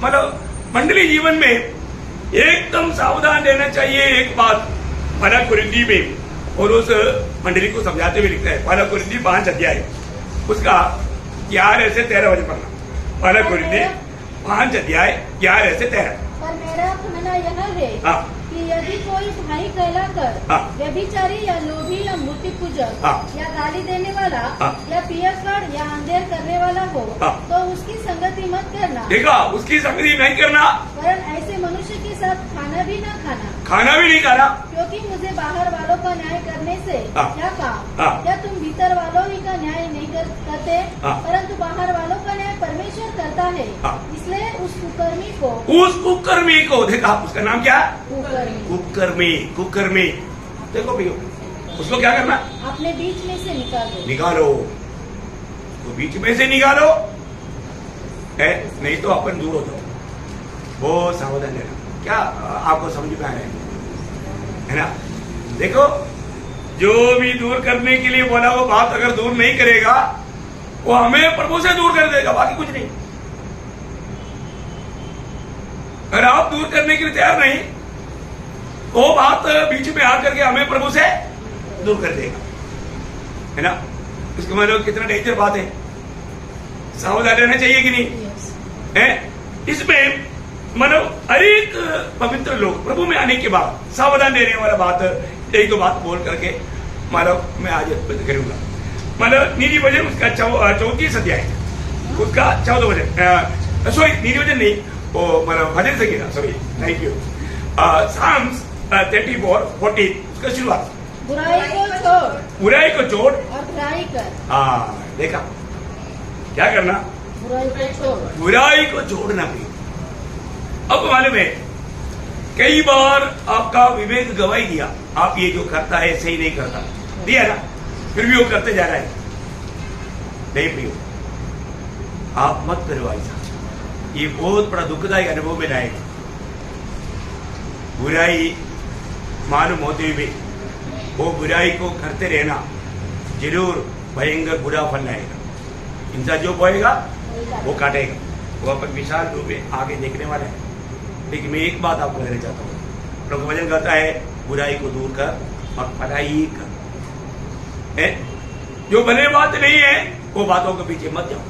मतलब मंडली जीवन में एकदम सावधान रहना चाहिए। एक बात पहला कुरिन्थी में और उस मंडली को समझाते हुए लिखता है, पहला कुरिन्थी 5 अध्याय उसका 11 से 13 वचन पढ़ना। पहला कुरिन्थी 5 अध्याय 11 से 13। पर मेरा कहना यह है कि यदि कोई भाई कहलाकर व्यभिचारी या लोभी या मूर्ति पूजक या गाली देने वाला या पियक्कड़ या अंधेर करने वाला हो, तो उसकी संगति मत करना। देखा, उसकी संगति नहीं करना, वरन ऐसे मनुष्य के साथ खाना भी न खाना। खाना भी नहीं खाना, क्योंकि मुझे बाहर वालों का न्याय करने से क्या काम? क्या तुम भीतर वालों ही का न्याय नहीं करते? परंतु बाहर वालों का न्याय परमेश्वर करता है। इसलिए उस कुकर्मी को देखा, उसका नाम क्या? कुकर्मी। देखो भैया, उसको क्या करना? अपने बीच में से निकालो, तो बीच में से निकालो है, नहीं तो अपन दूर हो जाओ। वो सावधान रहना। क्या आपको समझ में आ रहा है ना? देखो, जो भी दूर करने के लिए बोला वो बात अगर दूर नहीं करेगा, वो हमें प्रभु से दूर कर देगा, बाकी कुछ नहीं। अगर आप दूर करने के लिए तैयार नहीं, वो बात बीच में आकर के हमें प्रभु से दूर कर देगा, है ना? इसको मतलब कितना डेंजर बात है। सावधान रहना चाहिए कि नहीं है? इसमें मतलब हर एक पवित्र लोग प्रभु में आने के बाद सावधान रहने वाला बात, एक दो बात बोल करके मतलब मैं आज करूंगा। मतलब नीति वचन उसका 34 अध्याय उसका 14 वचन, सॉरी नीति वचन नहीं, वो मतलब भजन संगीता, सॉरी, थैंक यू। साम्स 34:40 उसका शुरुआत, बुराई को छोड़ बुराई को छोड़ और भलाई कर। देखा क्या करना, बुराई को छोड़, बुराई को छोड़ना भी। अब मालूम है कई बार आपका विवेक गवाही दिया, आप ये जो करता है सही नहीं करता, दिया ना, फिर भी वो करते जा रहा है। नहीं प्रियो, आप मत करो ऐसा, ये बहुत बड़ा दुखदायक अनुभव में लाएगा। बुराई मालूम होते हुए वो बुराई को करते रहना जरूर भयंकर बुरा फल लाएगा। इंसान जो बोएगा वो काटेगा, वो अपन विशाल रूप में आगे देखने वाले हैं। लेकिन मैं एक बात आपको कहना चाहता हूँ, प्रभु वचन कहता है बुराई को दूर कर और भलाई कर। जो भले बात नहीं है वो बातों के पीछे मत जाओ।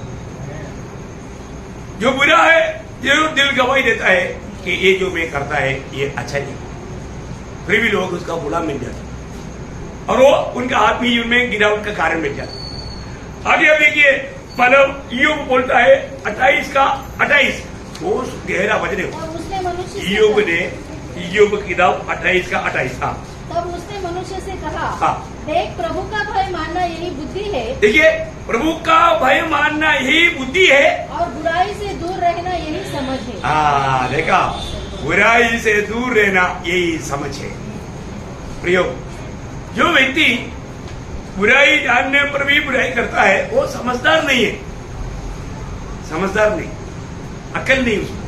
जो बुरा है जरूर दिल गवाही देता है कि ये जो मैं करता है ये अच्छा नहीं, फिर भी लोग उसका बुरा मिल जाता और वो उनका आत्मीय जीवन में गिरावट का कारण मिल जाता। आगे अब देखिए, मतलब ईयोब बोलता है 28 का 28, वो गहरा वचन है। तब उसने मनुष्य से ईयोब कहा- ने ईयोब की किताब 28 का 28। हाँ तब उसने मनुष्य से कहा, हाँ। देख प्रभु का भय मानना यही बुद्धि है देखिए, प्रभु का भय मानना यही बुद्धि है और बुराई से दूर रहना यही समझ है। देखा, बुराई से दूर रहना यही समझ है। प्रियो, जो व्यक्ति बुराई जानने पर भी बुराई करता है वो समझदार नहीं है, समझदार नहीं, अकल नहीं उसको।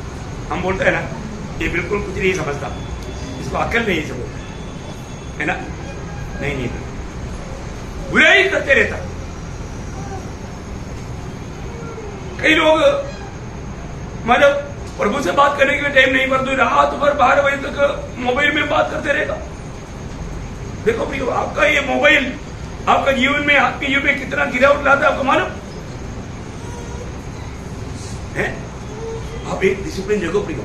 हम बोलते हैं ना ये बिल्कुल कुछ नहीं समझता, इसको अकल नहीं समझता है ना, नहीं, बुराई करते रहता। कई लोग मतलब प्रभु से बात करने के लिए टाइम नहीं, परंतु रात भर 12 बजे तक मोबाइल में बात करते रहेगा। देखो प्रियो, आपका ये मोबाइल आपका जीवन में, आपके जीवन में कितना गिरावट लाता है आपको मालूम है? आप एक डिसिप्लिन देखो प्रियो,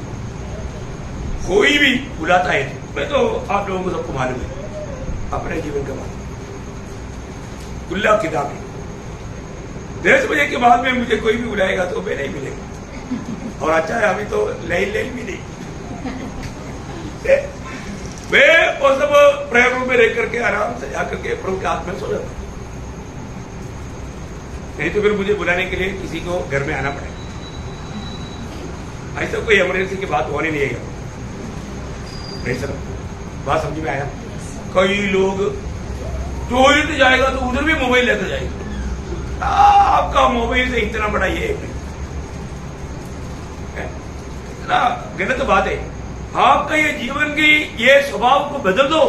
कोई भी बुलाता है, मैं तो आप लोगों को सबको मालूम है अपने जीवन का बात, खुला किताब है। 10 बजे के बाद में मुझे कोई भी बुलाएगा तो मैं नहीं मिलेगा, और अच्छा है अभी तो लाइन भी नहीं मैं वो सब प्रेयर रूम में रह करके आराम से जाकर के प्रभु के हाथ में सो जाता, नहीं तो फिर मुझे बुलाने के लिए किसी को घर में आना पड़ेगा। ऐसा कोई इमरजेंसी की बात होने नहीं है। नहीं सर, बात समझ में आया? कई लोग टॉयलेट जाएगा तो उधर भी मोबाइल लेकर जाएगा। आपका मोबाइल से इतना बड़ा ये ना गलत बात है। आपका ये जीवन की ये स्वभाव को बदल दो,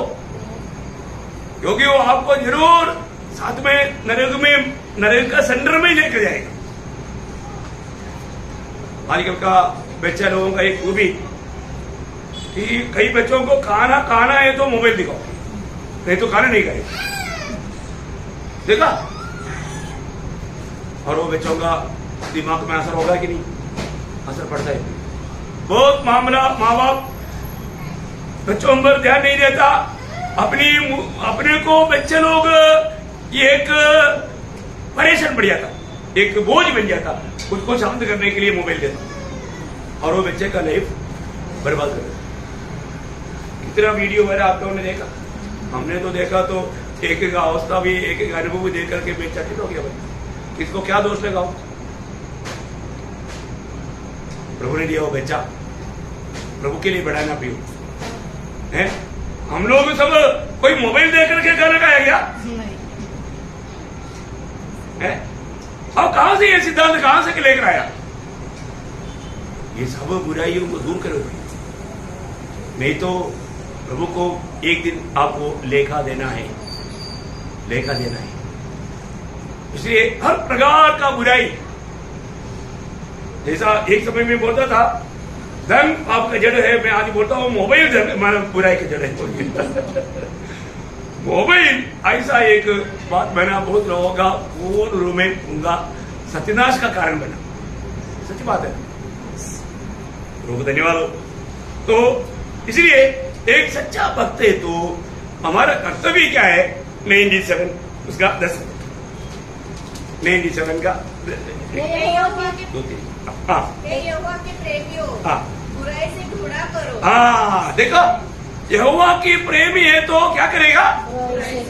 क्योंकि वो आपको जरूर साथ में नरक का संडर में लेकर जाएगा। आजकल का बच्चा लोगों का एक खूबी कि कई बच्चों को खाना है तो मोबाइल दिखाओ, नहीं तो खाना नहीं खाएगा। देखा? और वो बच्चों का दिमाग में असर होगा कि नहीं? असर पड़ता है। बहुत मामला माँ बाप बच्चों पर ध्यान नहीं देता, अपने को बच्चे लोग एक परेशान पड़ जाता, एक बोझ बन जाता, उसको शांत करने के लिए मोबाइल देता और वो बच्चे का लाइफ बर्बाद कर देता। कितना वीडियो वगैरह आप लोगों ने देखा, हमने तो देखा, तो एक एक अवस्था भी, एक एक अनुभव भी देख करके मैं चकित हो गया भाई, किसको क्या दोष लगाओ? प्रभु ने दिया वो बच्चा, प्रभु के लिए बढ़ाना पियो है। हम लोग सब कोई मोबाइल देख करके गाना गाया गया है? अब कहां से ये सिद्धांत कहां से लेकर आया? ये सब बुराइयों को दूर करो, नहीं तो प्रभु को एक दिन आपको लेखा देना है, लेखा देना है। इसलिए हर प्रकार का बुराई, जैसा एक समय में बोलता था धन आपका जड़ है, मैं आज बोलता हूं मोबाइल धन बुराई का जड़ है। मोबाइल ऐसा एक बात बना, बहुत लोगों का पूर्ण रूप में उनका सत्यानाश का कारण बना। सच्ची बात है, प्रभु धन्यवाद हो। तो इसलिए एक सच्चा भक्त है तो हमारा कर्तव्य क्या है? 97 उसका 10 97 का 2-3। हाँ, हे यहोवा के प्रेमियों, हाँ, बुराई से घृणा करो हाँ देखो, यहोवा की प्रेमी है तो क्या करेगा?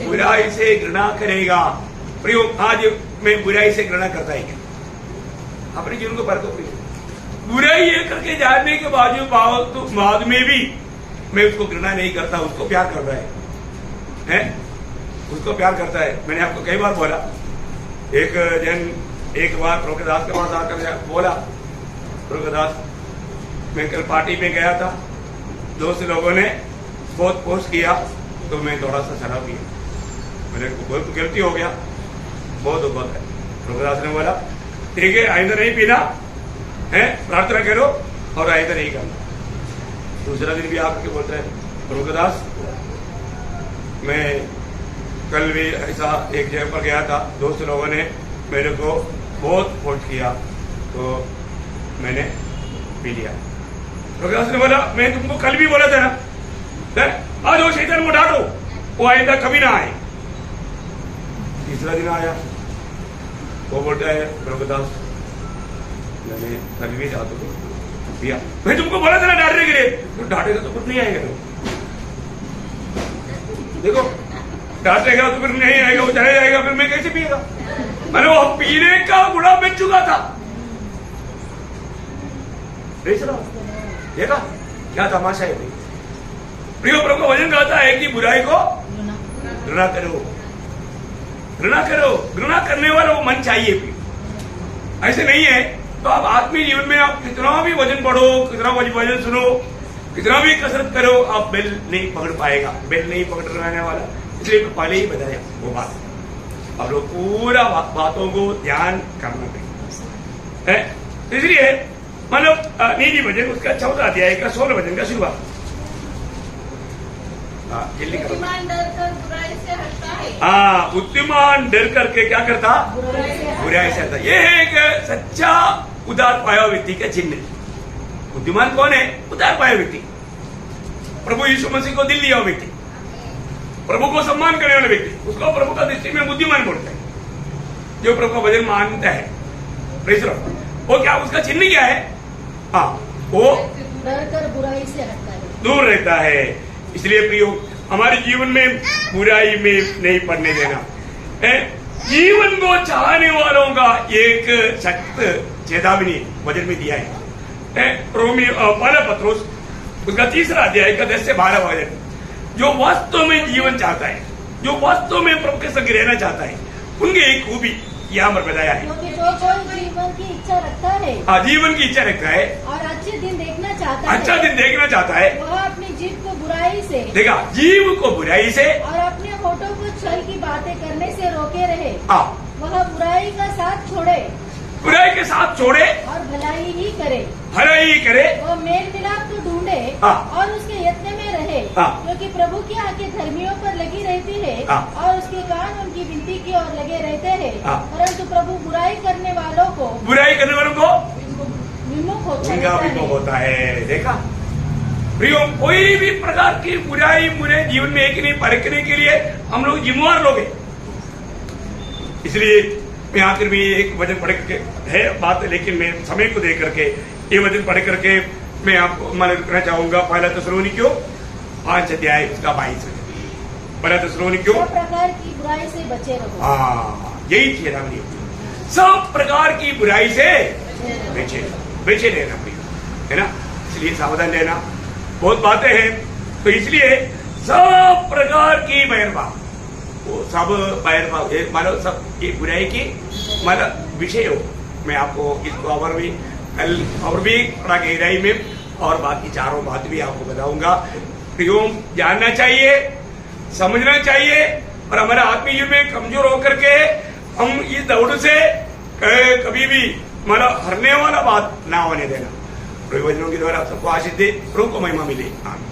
बुराई से घृणा करेगा। प्रियो, आज मैं बुराई से घृणा करता है क्या? अपने जीवन को परखो प्रियो। बुराई ये करके जानने के बाद में भी मैं उसको घृणा नहीं करता, उसको प्यार कर रहा है? उसको प्यार करता है। मैंने आपको कई बार बोला, एक जन एक बार प्रभुदास के पास आकर बोला, प्रभुदास मैं कल पार्टी में गया था, दोस्त लोगों ने बहुत पोस्ट किया तो मैं थोड़ा सा शराब पिया, मैंने बहुत गलती हो गया, बहुत दुख है। प्रभुदास ने बोला ठीक है, आइंदा नहीं पीना है, प्रार्थना करो और आइंदा नहीं करना। दूसरा दिन भी आपके बोलते हैं, प्रभुदास मैं कल भी ऐसा एक जगह पर गया था, दोस्त लोगों ने मेरे को बहुत फोर्स किया तो मैंने पी लिया। प्रभुदास ने बोला मैं तुमको कल भी बोला था ना, आज वो शैतान को डांटो, वो आइंदा कभी ना आए। तीसरा दिन आया, वो बोलता है प्रभुदास मैंने कल भी जाता पिया, मैं तुमको बोला था ना डांटने के लिए, तो डांटेगा तो कुछ नहीं आएगा। देखो डांटेगा तो फिर नहीं आएगा, वो चले जाएगा, फिर मैं कैसे पिएगा? मैंने वो पीने का गुणा बच चुका था। देखा क्या तमाशा है? प्रियो, प्रभु का वचन कहता है कि बुराई को घृणा करो, घृणा करो। घृणा करने वाला वो मन चाहिए भी, ऐसे नहीं है तो आप आत्मीय जीवन में आप कितना भी वचन पढ़ो, कितना वचन सुनो, कितना भी कसरत करो, आप बेल नहीं पकड़ पाएगा, बेल नहीं पकड़ने वाला। इसलिए मैं पहले ही बताया वो बात, अब लोग पूरा बातों को ध्यान करना है। इसलिए मतलब नीति वचन उसका 14 अध्याय का 16 वचन का शुरुआत। बुद्धिमान डर कर बुराई से हटता है। हाँ, बुद्धिमान डर करके क्या करता? बुराई से हटता। ये है एक सच्चा उदार पाया व्यक्ति का चिन्ह। बुद्धिमान कौन है? उदार पाया व्यक्ति, प्रभु यीशु मसीह को दिल दिया हुआ व्यक्ति, प्रभु को सम्मान करने वाला व्यक्ति, उसको प्रभु का दृष्टि में बुद्धिमान बोलता है, जो प्रभु का वचन मानता है। Praise Lord. वो क्या, उसका चिन्ह क्या है? हाँ, वो डर कर बुराई से हटता है, दूर रहता है। इसलिए प्रियो, हमारे जीवन में बुराई में नहीं पड़ने देना। जीवन को चाहने वालों का एक सख्त चेतावनी वचन में दिया है। रोमी पहला पत्रोस उसका 3 अध्याय का 10 से 12 वचन, जो वास्तव में जीवन चाहता है, जो वास्तव में प्रभु के संग रहना चाहता है, उनकी एक खूबी यहाँ पर बताया है। क्योंकि जो कोई जीवन की इच्छा रखता है, हाँ, जीवन की इच्छा रखता है और अच्छे दिन देखना चाहता है, अच्छा दिन देखना चाहता है, वह अपनी जीव को बुराई से, देखा, जीव को बुराई से और अपने होठों को छल की बातें करने से रोके रहे। हाँ, वह बुराई का साथ छोड़े, बुराई के साथ छोड़े और भलाई ही करे, भलाई करे, वो मेल मिलाप को ढूंढे हाँ। और उसके यत्न में रहे, हाँ। क्योंकि प्रभु की आंखें धर्मियों पर लगी रहती है, हाँ। और उसके कान उनकी विनती की ओर लगे रहते हैं। हाँ। परंतु प्रभु बुराई करने वालों को, बुराई करने वालों को विमुख होता उनका रहता विमुख है। होता है। देखा प्रियो, कोई भी प्रकार की बुराई मुझे जीवन में एक नहीं परखने के लिए हम लोग जिम्मेवार लोग हैं। इसलिए मैं आखिर में एक वचन पढ़ करके है बात, लेकिन मैं समय को देख करके ये वचन पढ़ करके मैं आपको मान रखना चाहूंगा। पहला थिस्सलुनीकियों 5 अध्याय उसका 22 पहला थिस्सलुनीकियों। सब प्रकार की बुराई से बचे रहो। हाँ, यही चेतावनी, सब प्रकार की बुराई से बचे रहना है ना। इसलिए सावधान रहना, बहुत बातें हैं, तो इसलिए सब प्रकार की बहिर्भाव, वो सब बहिर्भाव मानो सब ये बुराई की मतलब विषय हो। मैं आपको इसको और भी कल और भी थोड़ा गहराई में और बाकी चारों बात भी आपको बताऊंगा। प्रियो, जानना चाहिए, समझना चाहिए, और हमारा आत्मीय जीवन में कमजोर होकर के हम इस दौड़ से कभी भी मतलब हरने वाला बात ना होने देना। प्रभु वचनों के द्वारा सबको आशीष दे, प्रभु को महिमा मिले। आमीन।